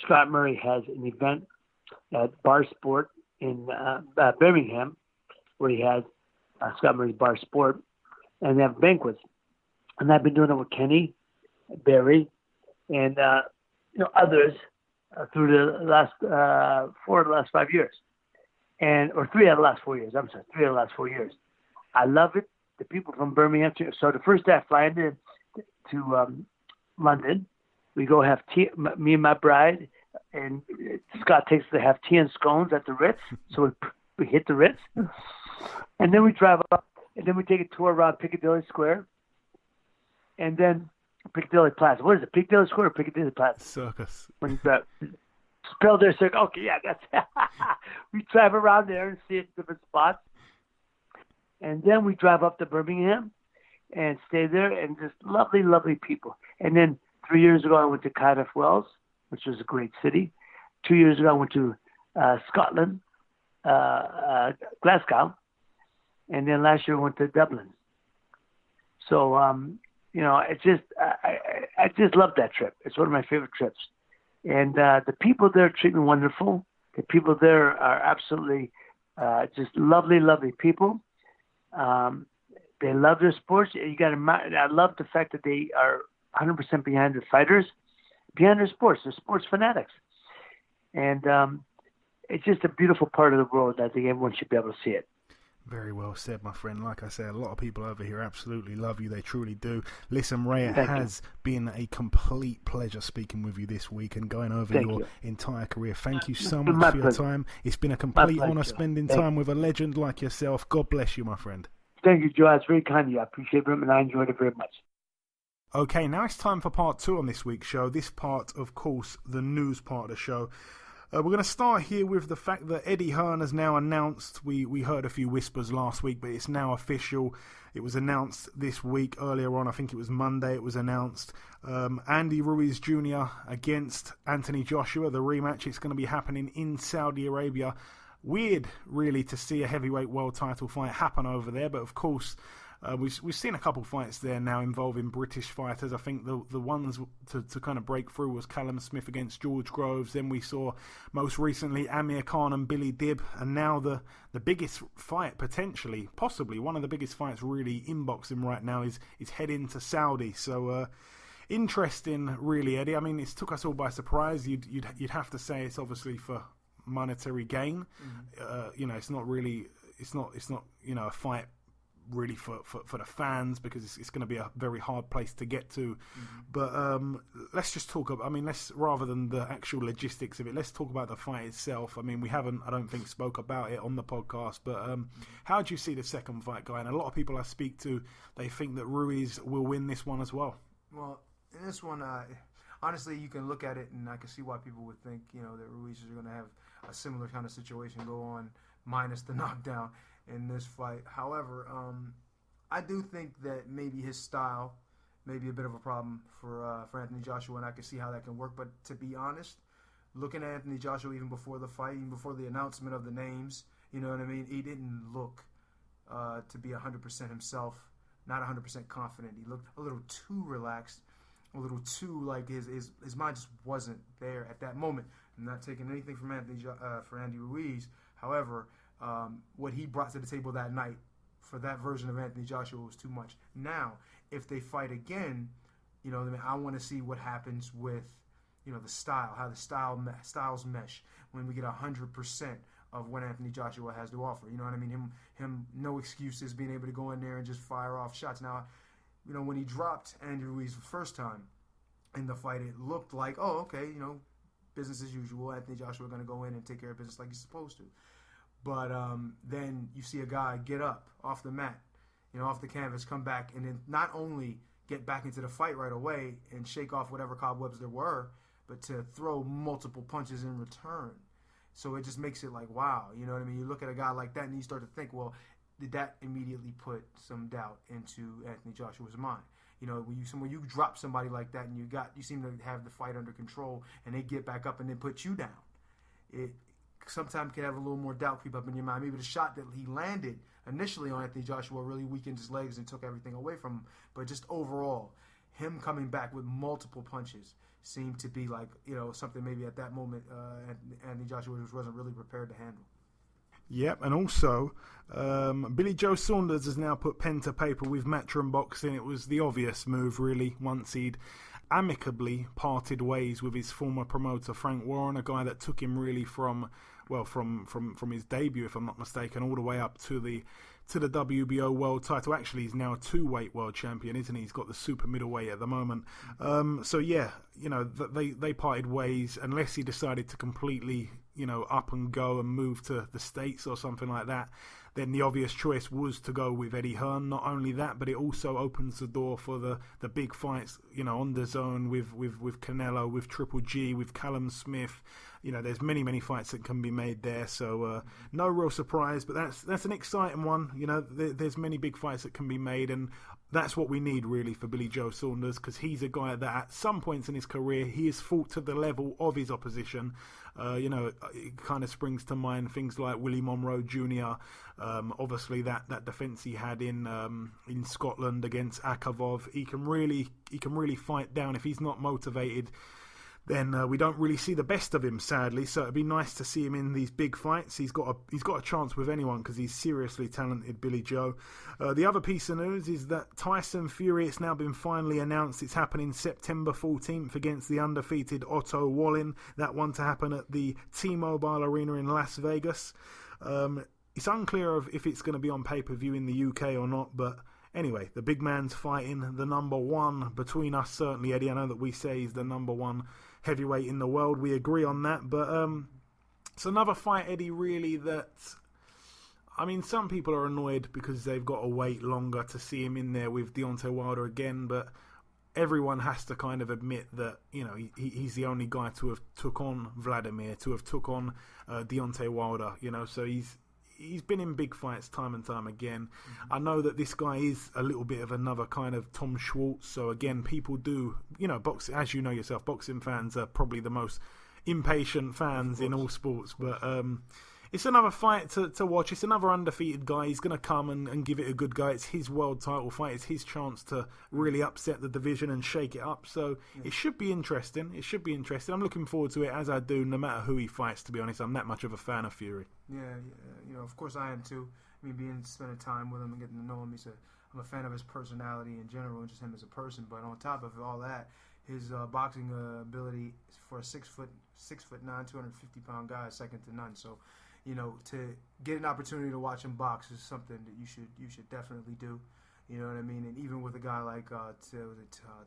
Scott Murray, has an event at Bar Sport in Birmingham, where he has Scott Murray's Bar Sport, and they have banquets. And I've been doing it with Kenny, Barry, and others through the last 4 of the last 5 years, or 3 out of the last 4 years. 3 out of the last 4 years. I love it. The people from Birmingham. So the first day I fly into London, we go have tea. Me and my bride, and Scott takes us to have tea and scones at the Ritz. So we hit the Ritz. And then we drive up, and then we take a tour around Piccadilly Square, and then Piccadilly Plaza. What is it, Piccadilly Square or Piccadilly Plaza? Circus. When spelled there, circus. Okay, yeah, that's we drive around there and see it in different spots. And then we drive up to Birmingham and stay there, and just lovely, lovely people. And then 3 years ago, I went to Cardiff Wells, which was a great city. 2 years ago, I went to Scotland, Glasgow. And then last year I went to Dublin. So, it's just, I just love that trip. It's one of my favorite trips. And the people there treat me wonderful. The people there are absolutely just lovely, lovely people. They love their sports. I love the fact that they are 100% behind the fighters, behind their sports. They're sports fanatics. And it's just a beautiful part of the world. I think everyone should be able to see it. Very well said, my friend. Like I said, a lot of people over here absolutely love you. They truly do. Listen, Ray, it has been a complete pleasure speaking with you this week and going over your entire career. Thank you so much for your time. It's been a complete honor spending time with a legend like yourself. God bless you, my friend. Thank you, Joe. It's very kind of you. I appreciate it, and I enjoyed it very much. Okay, now it's time for part 2 on this week's show. This part, of course, the news part of the show. We're going to start here with the fact that Eddie Hearn has now announced, we heard a few whispers last week, but it's now official. It was announced this week, earlier on, I think it was Monday, it was announced. Andi Ruiz Jr. against Anthony Joshua, the rematch. It's going to be happening in Saudi Arabia. Weird, really, to see a heavyweight world title fight happen over there, but of course... We've seen a couple fights there now involving British fighters. I think the ones to kind of break through was Callum Smith against George Groves. Then we saw most recently Amir Khan and Billy Dibb. And now the biggest fight, potentially, possibly one of the biggest fights really in boxing right now is heading to Saudi. So interesting, really, Eddie. I mean, it's took us all by surprise. You'd have to say it's obviously for monetary gain. It's not really, it's not a fight really for the fans, because it's going to be a very hard place to get to. But let's just talk about, rather than the actual logistics of it, let's talk about the fight itself. I mean, we haven't, I don't think, spoke about it on the podcast, but how do you see the second fight, Guy? And a lot of people I speak to, they think that Ruiz will win this one as well. Well, in this one, honestly, you can look at it and I can see why people would think, that Ruiz is going to have a similar kind of situation go on, minus the knockdown in this fight. However, I do think that maybe his style may be a bit of a problem for Anthony Joshua, and I can see how that can work. But to be honest, looking at Anthony Joshua even before the fight, even before the announcement of the names, you know what I mean? He didn't look to be 100% himself, not 100% confident. He looked a little too relaxed, a little too like his mind just wasn't there at that moment. I'm not taking anything from Andy Ruiz. However, what he brought to the table that night for that version of Anthony Joshua was too much. Now, if they fight again, I want to see what happens with, the style, how the styles mesh when we get 100% of what Anthony Joshua has to offer. You know what I mean? Him, no excuses, being able to go in there and just fire off shots. Now, when he dropped Andy Ruiz the first time in the fight, it looked like, oh, okay, business as usual. Anthony Joshua going to go in and take care of business like he's supposed to. But then you see a guy get up off the mat, off the canvas, come back, and then not only get back into the fight right away and shake off whatever cobwebs there were, but to throw multiple punches in return. So it just makes it like, wow, you know what I mean? You look at a guy like that and you start to think, well, did that immediately put some doubt into Anthony Joshua's mind? When you drop somebody like that and you seem to have the fight under control and they get back up and then put you down, it sometimes can have a little more doubt creep up in your mind. Maybe the shot that he landed initially on Anthony Joshua really weakened his legs and took everything away from him. But just overall, him coming back with multiple punches seemed to be like, something maybe at that moment Anthony Joshua wasn't really prepared to handle. Yep, and also, Billy Joe Saunders has now put pen to paper with Matchroom Boxing. It was the obvious move, really, once he'd amicably parted ways with his former promoter Frank Warren, a guy that took him really from his debut, if I'm not mistaken, all the way up to the WBO world title. Actually, he's now a 2-weight world champion, isn't he? He's got the super middleweight at the moment. So yeah, they parted ways, unless he decided to completely, up and go and move to the States or something like that. Then the obvious choice was to go with Eddie Hearn. Not only that, but it also opens the door for the big fights, on the zone with Canelo, with Triple G, with Callum Smith. There's many fights that can be made there. So no real surprise, but that's an exciting one. There's many big fights that can be made, and that's what we need really for Billy Joe Saunders, because he's a guy that at some points in his career he has fought to the level of his opposition. It kind of springs to mind things like Willie Monroe Jr. Obviously that defense he had in Scotland against Akavov. He can really fight down. If he's not motivated, then we don't really see the best of him, sadly. So it'd be nice to see him in these big fights. He's got a chance with anyone because he's seriously talented, Billy Joe. The other piece of news is that Tyson Fury, it's now been finally announced. It's happening September 14th against the undefeated Otto Wallin. That one to happen at the T-Mobile Arena in Las Vegas. It's unclear of if it's going to be on pay-per-view in the UK or not, but anyway, the big man's fighting the number one between us, certainly, Eddie. I know that we say he's the number one heavyweight in the world. We agree on that, but it's another fight, Eddie, really, that, some people are annoyed because they've got to wait longer to see him in there with Deontay Wilder again, but everyone has to kind of admit that, he's the only guy to have took on Vladimir, to have took on Deontay Wilder, so he's been in big fights time and time again. I know that this guy is a little bit of another kind of Tom Schwartz. So again, people do, boxing, as you know yourself, boxing fans are probably the most impatient fans in all sports. But it's another fight to watch. It's another undefeated guy. He's going to come and give it a good go. It's his world title fight. It's his chance to really upset the division and shake it up. So it should be interesting. I'm looking forward to it, as I do, no matter who he fights, to be honest. I'm that much of a fan of Fury. Yeah, of course I am too. Spending time with him and getting to know him, he's a I'm a fan of his personality in general and just him as a person. But on top of all that, his boxing ability for a 6'9", 250-pound guy is second to none. So, to get an opportunity to watch him box is something that you should definitely do. You know what I mean? And even with a guy like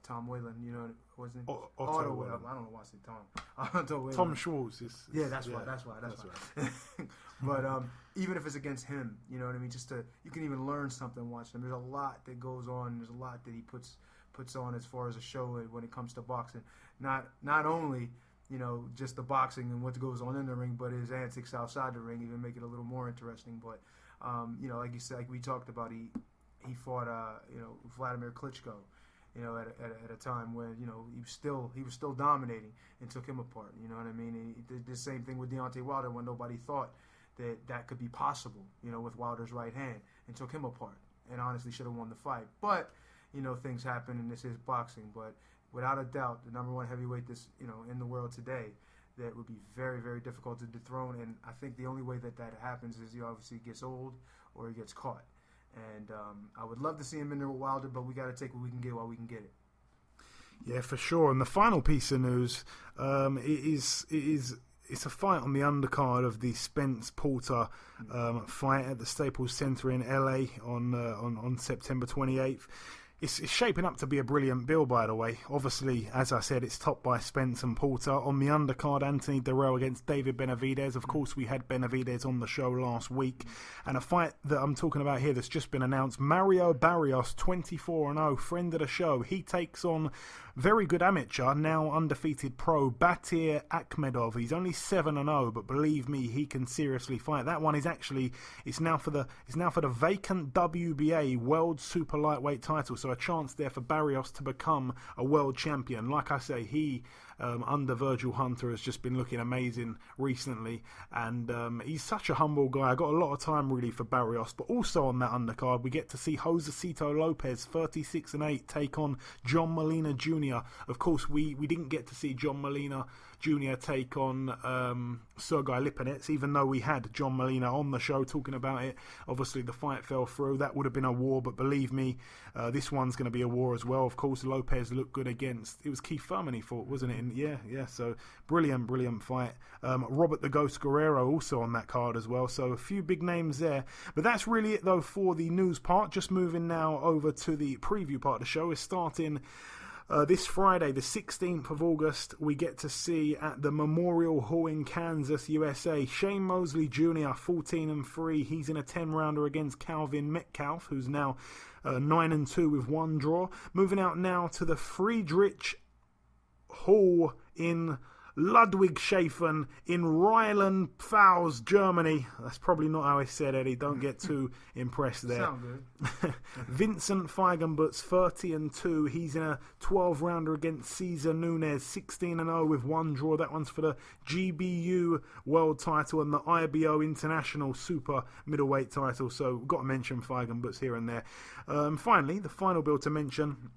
Tom Whalen, wasn't it? Otto Whalen. I don't know why I say Tom. Tom Schwartz is that's why. But even if it's against him, you know what I mean? You can even learn something watching him. There's a lot that goes on. There's a lot that he puts on as far as a show when it comes to boxing. Not only just the boxing and what goes on in the ring, but his antics outside the ring even make it a little more interesting. But like you said, like we talked about, he fought Vladimir Klitschko, at a time when he was still dominating and took him apart. You know what I mean? And he did the same thing with Deontay Wilder when nobody thought that could be possible. With Wilder's right hand, and took him apart. And honestly, should have won the fight. But things happen, and this is boxing. But without a doubt, the number one heavyweight in the world today, that would be very, very difficult to dethrone. And I think the only way that happens is he obviously gets old or he gets caught. And I would love to see him in there with Wilder, but we got to take what we can get while we can get it. Yeah, for sure. And the final piece of news it's a fight on the undercard of the Spence Porter fight at the Staples Center in LA on September 28th. It's shaping up to be a brilliant bill, by the way. Obviously, as I said, it's topped by Spence and Porter. On the undercard, Anthony Durrell against David Benavidez. Of course, we had Benavidez on the show last week. And a fight that I'm talking about here that's just been announced, Mario Barrios, 24-0, friend of the show. He takes on very good amateur, now undefeated pro, Batir Akhmedov. He's only 7-0, but believe me, he can seriously fight. That one is actually, it's now for the vacant WBA World Super Lightweight title. So a chance there for Barrios to become a world champion. Like I say, he under Virgil Hunter has just been looking amazing recently, and he's such a humble guy. I got a lot of time really for Barrios, but also on that undercard we get to see Josecito Lopez, 36-8, take on John Molina Jr. Of course, we didn't get to see John Molina Jr. take on Sergei Lipinets, even though we had John Molina on the show talking about it. Obviously, the fight fell through. That would have been a war, but believe me, this one's going to be a war as well. Of course, Lopez looked good against, it was Keith Thurman he fought, wasn't it? And yeah, so brilliant fight. Robert the Ghost Guerrero also on that card as well, so a few big names there. But that's really it, though, for the news part. Just moving now over to the preview part of the show. We're starting this Friday, the 16th of August, we get to see at the Memorial Hall in Kansas, USA, Shane Mosley Jr., 14-3. He's in a 10-rounder against Calvin Metcalf, who's now 9-2 with one draw. Moving out now to the Friedrich Hall in Ludwigshafen in Rheinland-Pfalz, Germany. That's probably not how it's said, Eddie. Don't get too impressed there. Sound good. Vincent Feigenbutz, 30-2. He's in a 12-rounder against Cesar Nunez, 16-0 with one draw. That one's for the GBU World title and the IBO International Super Middleweight title. So we've got to mention Feigenbutz here and there. Finally, the final bill to mention,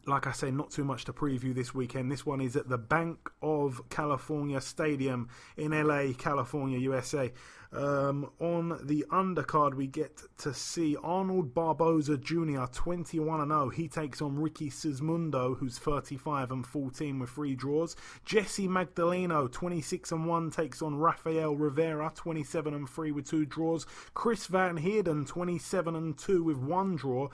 like I say, not too much to preview this weekend. This one is at the Bank of California Stadium in LA, California, USA. On the undercard, we get to see Arnold Barboza Jr., 21-0. He takes on Ricky Sismundo, who's 35-14 with 3 draws. Jesse Magdaleno, 26-1, takes on Rafael Rivera, 27-3 with 2 draws. Chris Van Heerden, 27-2 with 1 draw.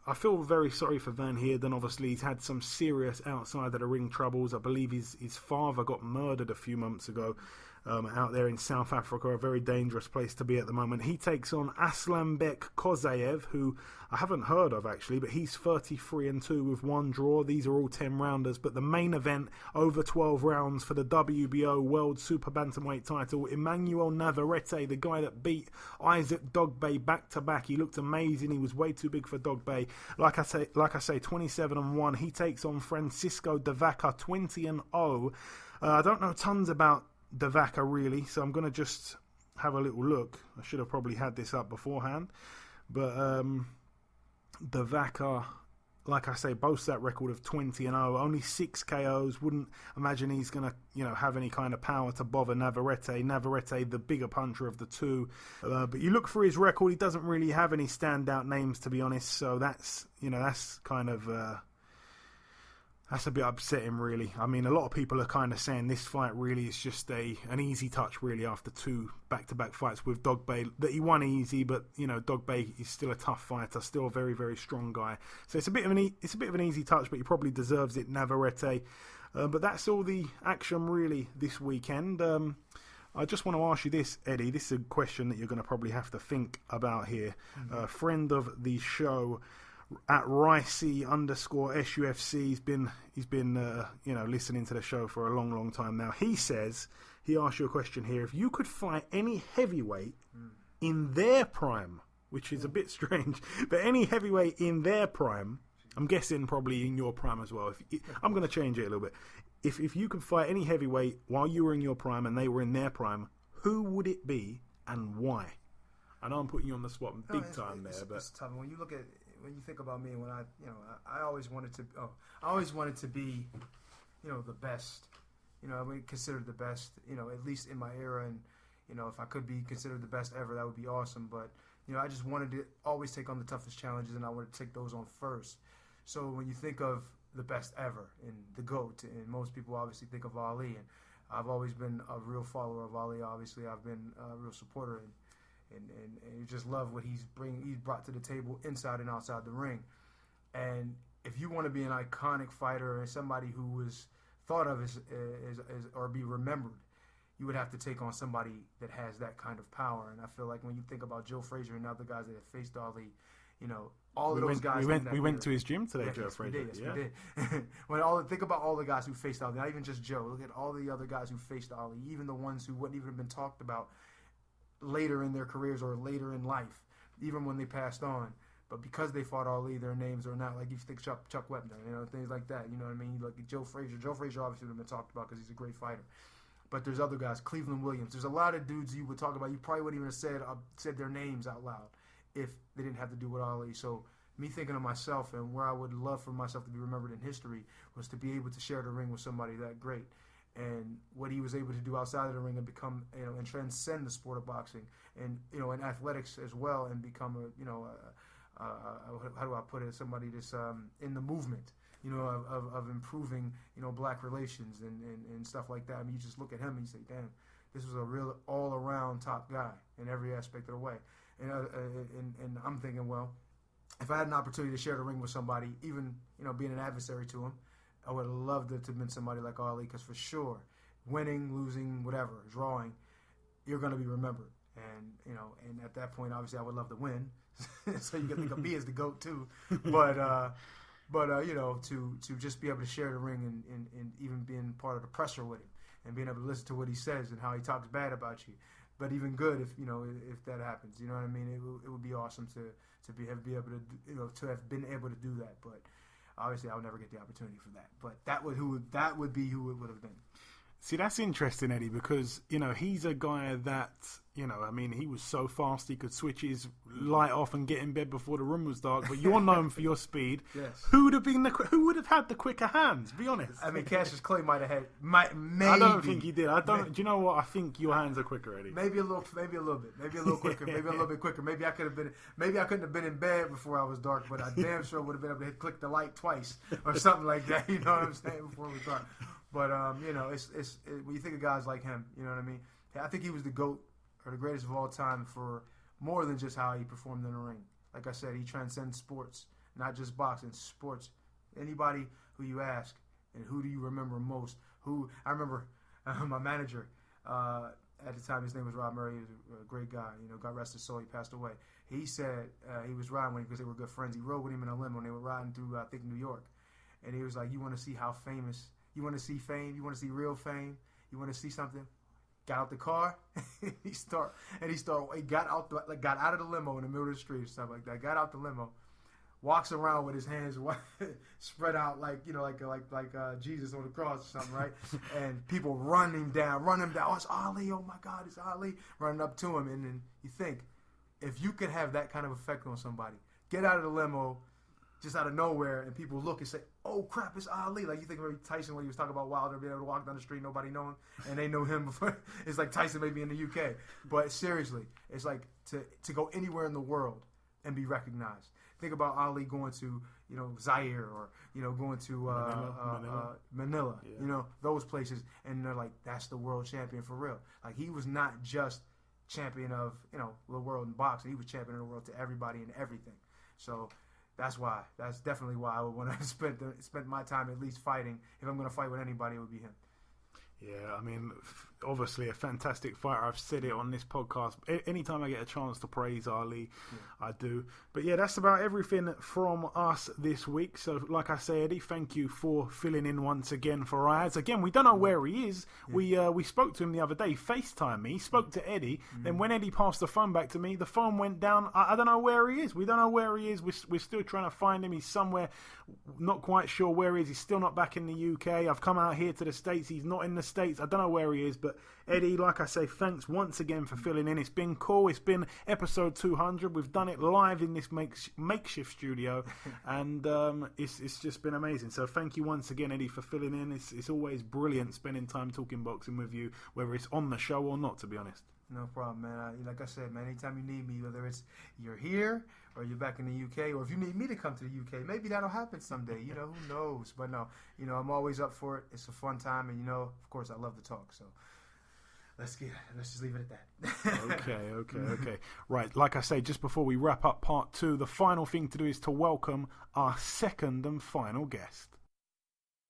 I feel very sorry for Van Heerden. Obviously, he's had some serious outside of the ring troubles. I believe his father got murdered a few months ago out there in South Africa, a very dangerous place to be at the moment. He takes on Aslanbek Kozayev, who I haven't heard of actually, but he's 33-2 with 1 draw. These are all 10-rounders, but the main event over 12 rounds for the WBO World Super Bantamweight title, Emmanuel Navarrete, the guy that beat Isaac Dogbay back-to-back. He looked amazing. He was way too big for Dogbay. Like I say, 27-1. He takes on Francisco De Vaca, 20-0. I don't know tons about De Vaca really, so I'm going to just have a little look. I should have probably had this up beforehand, but De Vaca like I say, boasts that record of 20-0, only 6 KOs. Wouldn't imagine he's going to, have any kind of power to bother Navarrete. Navarrete, the bigger puncher of the two. But you look for his record, he doesn't really have any standout names, to be honest. So that's kind of... That's a bit upsetting, really. I mean, a lot of people are kind of saying this fight really is just an easy touch, really, after 2 back-to-back fights with Dogbay. That he won easy, but Dogbay is still a tough fighter, still a very, very strong guy. So it's a bit of an easy touch, but he probably deserves it, Navarrete. But that's all the action really this weekend. I just want to ask you this, Eddie. This is a question that you're going to probably have to think about here. Friend of the show, at Ricey_SUFC, he's been listening to the show for a long time now. He says, he asked you a question here: if you could fight any heavyweight in their prime, which is a bit strange, but any heavyweight in their prime, I'm guessing probably in your prime as well. I'm going to change it a little bit. If you could fight any heavyweight while you were in your prime and they were in their prime, who would it be and why? I know I'm putting you on the spot big time there, but it's tough. When you think about me, when I always wanted to be, the best. I mean, considered the best. At least in my era, and if I could be considered the best ever, that would be awesome. But I just wanted to always take on the toughest challenges, and I wanted to take those on first. So when you think of the best ever and the GOAT, and most people obviously think of Ali, and I've always been a real follower of Ali. Obviously, I've been a real supporter, and you just love what he's brought to the table inside and outside the ring. And if you want to be an iconic fighter and somebody who was thought of as or be remembered, you would have to take on somebody that has that kind of power. And I feel like when you think about Joe Frazier and other guys that have faced Ali, all of those guys. We went to his gym today, Joe Frazier. We did. Think about all the guys who faced Ali, not even just Joe. Look at all the other guys who faced Ali, even the ones who wouldn't even have been talked about later in their careers or later in life, even when they passed on. But because they fought Ali, their names are not, like you think Chuck Wepner, things like that. You know what I mean? Like Joe Frazier. Joe Frazier obviously would have been talked about because he's a great fighter. But there's other guys, Cleveland Williams. There's a lot of dudes you would talk about. You probably wouldn't even have said their names out loud if they didn't have to do with Ali. So me thinking of myself and where I would love for myself to be remembered in history was to be able to share the ring with somebody that great. And what he was able to do outside of the ring and become, and transcend the sport of boxing, and in athletics as well, and become how do I put it? Somebody that's in the movement, of improving, black relations and stuff like that. I mean, you just look at him and you say, damn, this was a real all around top guy in every aspect of the way. And I'm thinking, well, if I had an opportunity to share the ring with somebody, even being an adversary to him, I would have loved it to have been somebody like Ali, because for sure, winning, losing, whatever, drawing, you're going to be remembered. And, and at that point, obviously, I would love to win. So you can think of me as the GOAT too. But to just be able to share the ring and even being part of the presser with him and being able to listen to what he says and how he talks bad about you. But even good if that happens, you know what I mean? It would be awesome to be able to to have been able to do that. But obviously, I'll never get the opportunity for that. But that would be who it would have been. See, that's interesting, Eddie, because, he's a guy that, he was so fast he could switch his light off and get in bed before the room was dark. But you're known for your speed. Yes. Who would have had the quicker hands? Be honest. I mean, Cassius Clay might have had. Maybe. I don't think he did. Do you know what? I think your hands are quicker, Eddie. Maybe a little bit. Maybe a little quicker. Maybe a little bit quicker. Maybe I couldn't have been in bed before I was dark, but I damn sure would have been able to click the light twice or something like that. You know what I'm saying? Before it was dark. But it's when you think of guys like him, you know what I mean. I think he was the GOAT, or the greatest of all time, for more than just how he performed in the ring. Like I said, he transcends sports, not just boxing, sports. Anybody who you ask, and who do you remember most? I remember my manager at the time. His name was Ramirez. He was a great guy. God rest his soul. He passed away. He said he was riding with him because they were good friends. He rode with him in a limo, and they were riding through I think New York. And he was like, "You want to see how famous? You want to see fame? You want to see real fame? You want to see something?" Got out the car. He got out of the limo in the middle of the street or stuff like that. Got out the limo, walks around with his hands spread out like Jesus on the cross or something, right? And people run him down. Oh, it's Ali! Oh my God, it's Ali! Running up to him, and then you think, if you could have that kind of effect on somebody, get out of the limo, just out of nowhere, and people look and say, "Oh crap, it's Ali!" Like you think of Tyson when he was talking about Wilder being able to walk down the street, nobody knowing, and they know him before. It's like Tyson maybe in the UK, but seriously, it's like to go anywhere in the world and be recognized. Think about Ali going to Zaire or going to Manila, Yeah. Those places, and they're like, that's the world champion for real. Like he was not just champion of the world in boxing, he was champion of the world to everybody and everything. So that's definitely why I would want to spend my time at least fighting. If I'm going to fight with anybody, it would be him. Yeah, I mean, obviously a fantastic fighter. I've said it on this podcast. Anytime I get a chance to praise Ali, I do. But yeah, that's about everything from us this week. So like I say, Eddie, thank you for filling in once again for Riaz. Again, we don't know where he is. Yeah. We spoke to him the other day, FaceTime me, spoke to Eddie. Then when Eddie passed the phone back to me, the phone went down. I don't know where he is. We don't know where he is. We're still trying to find him. He's somewhere, not quite sure where he is. He's still not back in the UK. I've come out here to the States. He's not in the States. I don't know where he is, but Eddie, like I say, thanks once again for filling in. It's been cool. It's been episode 200. We've done it live in this makeshift studio, and it's just been amazing. So thank you once again, Eddie, for filling in. It's always brilliant spending time talking boxing with you, whether it's on the show or not, to be honest. No problem, man. Like I said, man, anytime you need me, whether it's you're here or you're back in the UK, or if you need me to come to the UK, maybe that'll happen someday. Who knows? But no, I'm always up for it. It's a fun time, and of course, I love to talk. So let's just leave it at that. Okay. Right, like I say, just before we wrap up part 2, the final thing to do is to welcome our second and final guest.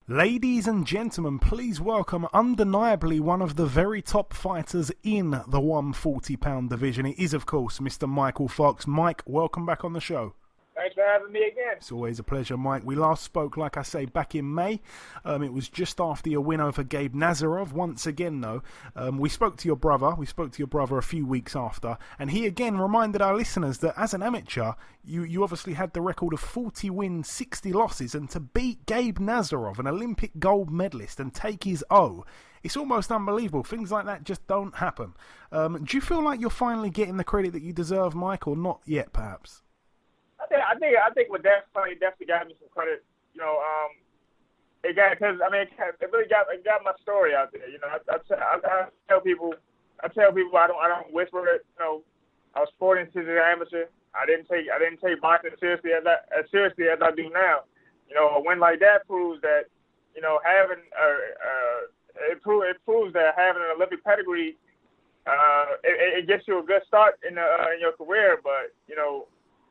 Ladies and gentlemen, please welcome undeniably one of the very top fighters in the 140-pound division. It is, of course, Mr. Mykal Fox. Mike, welcome back on the show. Thanks for having me again. It's always a pleasure, Mike. We last spoke, like I say, back in May. It was just after your win over Gabe Nazarov. Once again, though, we spoke to your brother. We spoke to your brother a few weeks after, and he again reminded our listeners that as an amateur, you obviously had the record of 40 wins, 60 losses, and to beat Gabe Nazarov, an Olympic gold medalist, and take his O. It's almost unbelievable. Things like that just don't happen. Do you feel like you're finally getting the credit that you deserve, Mike, or not yet, perhaps? I think with that fight, it definitely got me some credit. It really got my story out there. I tell people I don't whisper it. I was 40 into the amateur. I didn't take boxing seriously as I do now. A win like that proves that having it proves that having an Olympic pedigree it gets you a good start in your career, but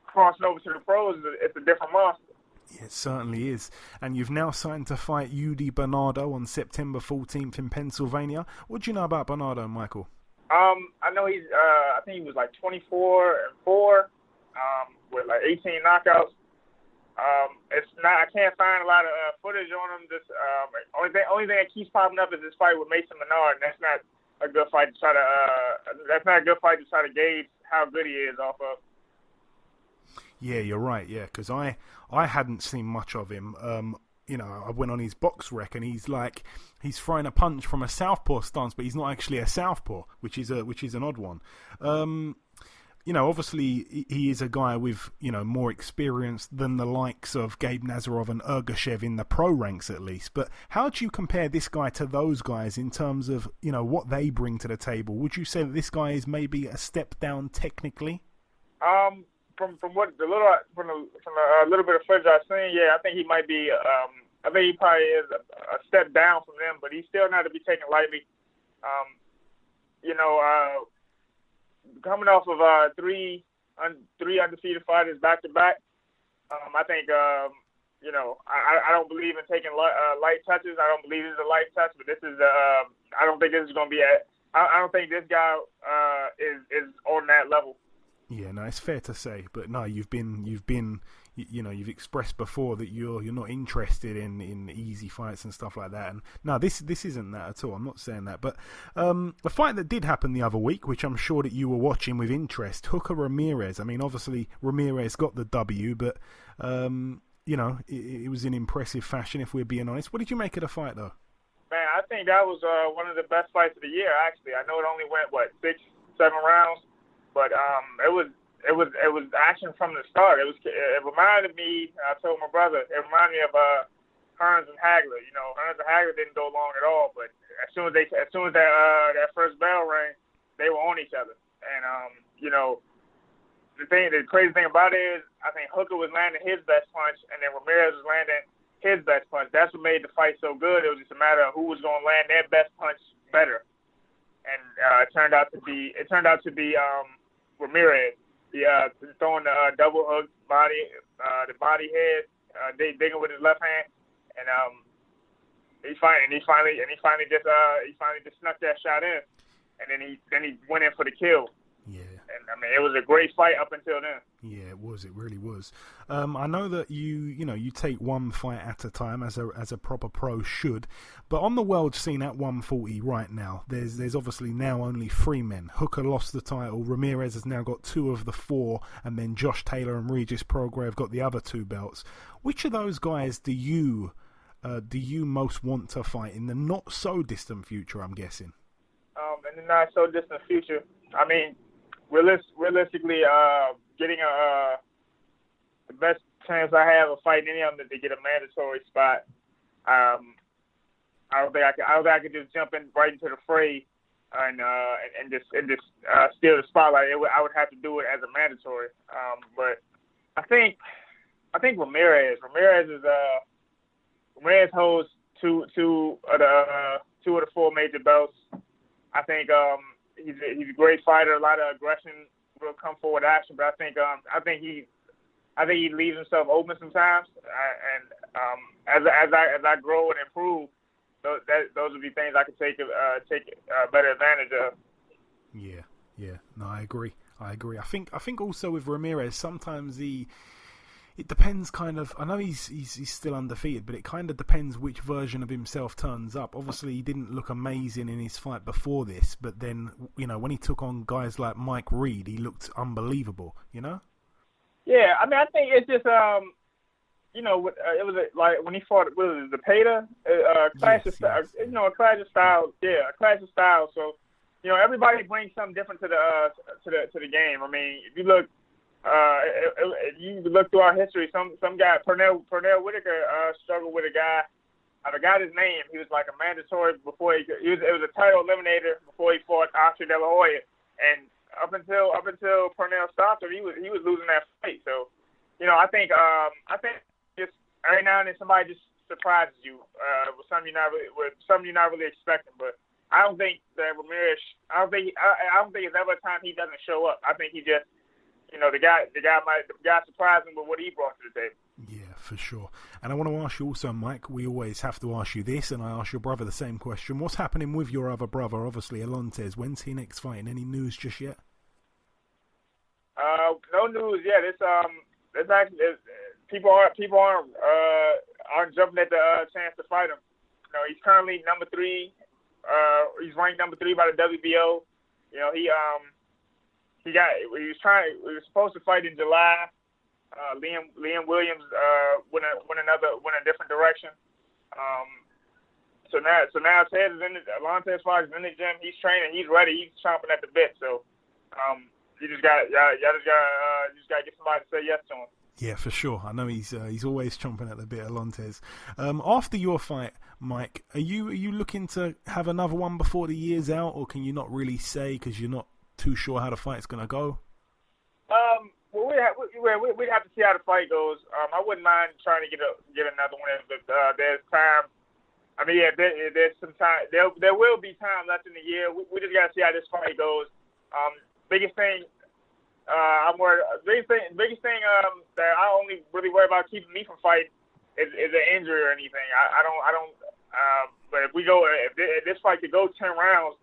crossing over to the pros, it's a different monster. It certainly is. And you've now signed to fight Eudy Bernardo on September 14th in Pennsylvania. What do you know about Bernardo, Michael? I know he's, I think he was like 24-4, with like 18 knockouts. I can't find a lot of footage on him. Only thing that keeps popping up is this fight with Mason Menard, and that's not a good fight to try to gauge how good he is off of. Yeah, you're right. Yeah, because I hadn't seen much of him. I went on his box rec, and he's throwing a punch from a southpaw stance, but he's not actually a southpaw, which is an odd one. Obviously he is a guy with more experience than the likes of Gabe Nazarov and Ergashev in the pro ranks, at least. But how do you compare this guy to those guys in terms of what they bring to the table? Would you say that this guy is maybe a step down technically? From the little bit of footage I've seen, yeah, I think he might be. I think he probably is a step down from them, but he's still not to be taken lightly. Coming off of three undefeated fighters back to back, I think I don't believe in taking light touches. I don't believe this is a light touch, but this is. I don't think this is going to be. I don't think this guy is on that level. Yeah, no, it's fair to say, but no, you've expressed before that you're not interested in easy fights and stuff like that, and no, this isn't that at all. I'm not saying that, but the fight that did happen the other week, which I'm sure that you were watching with interest, Hooker Ramirez. I mean, obviously Ramirez got the W, but it was in impressive fashion, if we're being honest. What did you make of the fight, though? Man, I think that was one of the best fights of the year. Actually, I know it only went 6-7 rounds. But it was action from the start. It reminded me. I told my brother. It reminded me of Hearns and Hagler. You know, Hearns and Hagler didn't go long at all, but as soon as that first bell rang, they were on each other. And you know, the crazy thing about it is, I think Hooker was landing his best punch, and then Ramirez was landing his best punch. That's what made the fight so good. It was just a matter of who was going to land their best punch better. And it turned out to be Ramirez. Throwing the double hook body, the body head, digging with his left hand, and he finally just snuck that shot in, and then he went in for the kill. Yeah. And I mean, it was a great fight up until then. Yeah, it was. It really was. I know that you take one fight at a time, as a proper pro should. But on the world scene at 140 right now, there's obviously now only 3 men. Hooker lost the title. Ramirez has now got 2 of the 4, and then Josh Taylor and Regis Prograis have got the other 2 belts. Which of those guys do you most want to fight in the not so distant future? I'm guessing. In the not so distant future, I mean, realistically, getting the best chance I have of fighting any of them to get a mandatory spot. I don't think I could just jump in right into the fray and just steal the spotlight. I would have to do it as a mandatory. But I think Ramirez holds two of the 4 major belts. I think he's a great fighter. A lot of aggression will come forward action, but I think he leaves himself open sometimes. And as I grow and improve, those would be things I could take better advantage of. Yeah. No, I agree. I think also with Ramirez, sometimes it depends kind of. I know he's still undefeated, but it kind of depends which version of himself turns up. Obviously, he didn't look amazing in his fight before this, but then, you know, when he took on guys like Mike Reed, he looked unbelievable, you know? Yeah, I mean, I think it's just, you know, it was like when he fought, the Zepeda, clash of style, you know, a clash of style. Yeah, a clash of style. So, you know, everybody brings something different to the game. I mean, if you look. If you look through our history, some guy, Pernell Whitaker, struggled with a guy. I forgot his name. He was like a mandatory before it was a title eliminator before he fought Oscar De La Hoya, and up until Pernell stopped him, he was losing that fight. So, you know, I think just every now and then somebody just surprises you with something you're not really expecting. But I don't think that Ramirez. I don't think there's ever a time he doesn't show up. I think he just. You know, the guy surprised him with what he brought to the table. Yeah, for sure. And I want to ask you also, Mike, we always have to ask you this, and I ask your brother the same question. What's happening with your other brother, obviously, Alontes? When's he next fighting? Any news just yet? No news yet. It's actually people aren't jumping at the chance to fight him. You know, he's currently number 3. He's ranked number 3 by the WBO. You know, he was supposed to fight in July. Liam Williams went a different direction. So now Alontes Fox is in the gym. He's training. He's ready. He's chomping at the bit. So you just got to get somebody to say yes to him. Yeah, for sure. I know he's always chomping at the bit, Alontes. After your fight, Mike, are you looking to have another one before the year's out, or can you not really say because you're not too sure how the fight's going to go? Well, we'd have to see how the fight goes. I wouldn't mind trying to get another one if there's time. I mean, yeah, there's some time. There will be time left in the year. We just got to see how this fight goes. Biggest thing I'm worried. Biggest thing that I only really worry about keeping me from fighting is an injury or anything. I don't. But if this fight could go 10 rounds.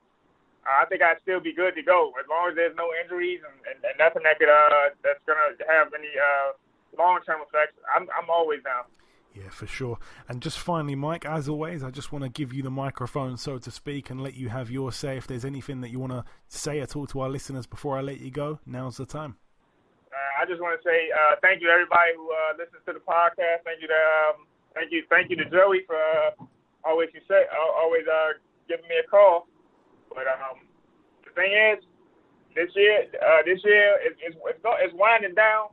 I think I'd still be good to go as long as there's no injuries and nothing that's gonna have any long-term effects. I'm always down. Yeah, for sure. And just finally, Mike, as always, I just want to give you the microphone, so to speak, and let you have your say. If there's anything that you want to say at all to our listeners before I let you go, now's the time. I just want to say thank you to everybody who listens to the podcast. Thank you to Joey for always giving me a call. But the thing is, this year it's winding down,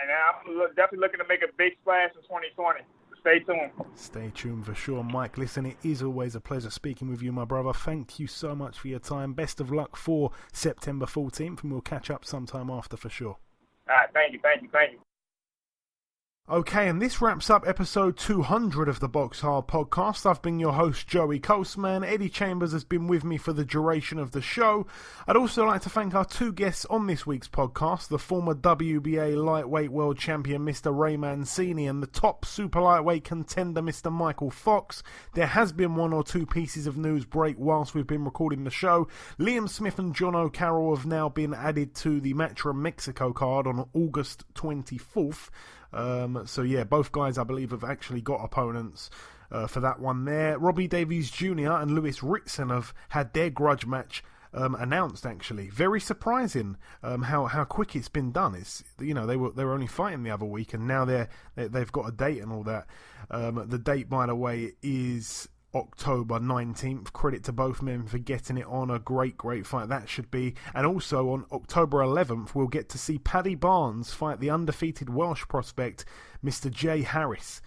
and I'm definitely looking to make a big splash in 2020. Stay tuned. Stay tuned for sure, Mike. Listen, it is always a pleasure speaking with you, my brother. Thank you so much for your time. Best of luck for September 14th, and we'll catch up sometime after for sure. All right, thank you. Okay, and this wraps up episode 200 of the BoxHard Podcast. I've been your host, Joey Coastman. Eddie Chambers has been with me for the duration of the show. I'd also like to thank our two guests on this week's podcast, the former WBA Lightweight World Champion, Mr. Ray Mancini, and the top super lightweight contender, Mr. Mykal Fox. There has been one or two pieces of news break whilst we've been recording the show. Liam Smith and John O'Carroll have now been added to the Matchroom Mexico card on August 24th. So yeah, both guys I believe have actually got opponents for that one there. Robbie Davies Jr. and Lewis Ritson have had their grudge match announced. Actually, very surprising how quick it's been done. It's they were only fighting the other week, and now they've got a date and all that. The date, by the way, is October 19th. Credit to both men for getting it on. A great fight that should be. And also on October 11th, we'll get to see Paddy Barnes fight the undefeated Welsh prospect, Mr. Jay Harris.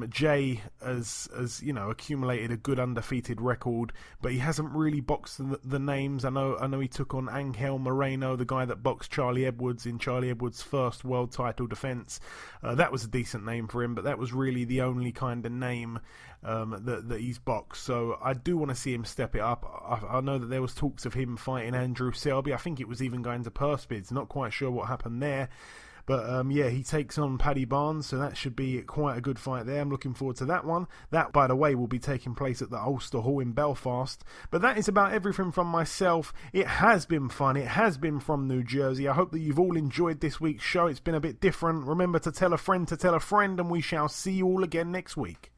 Jay has accumulated a good undefeated record, but he hasn't really boxed the names. I know he took on Angel Moreno, the guy that boxed Charlie Edwards in Charlie Edwards' first world title defense. That was a decent name for him, but that was really the only kind of name that he's boxed. So I do want to see him step it up. I know that there was talks of him fighting Andrew Selby. I think it was even going to purse bids. Not quite sure what happened there. But he takes on Paddy Barnes, so that should be quite a good fight there. I'm looking forward to that one. That, by the way, will be taking place at the Ulster Hall in Belfast. But that is about everything from myself. It has been fun. It has been from New Jersey. I hope that you've all enjoyed this week's show. It's been a bit different. Remember to tell a friend, and we shall see you all again next week.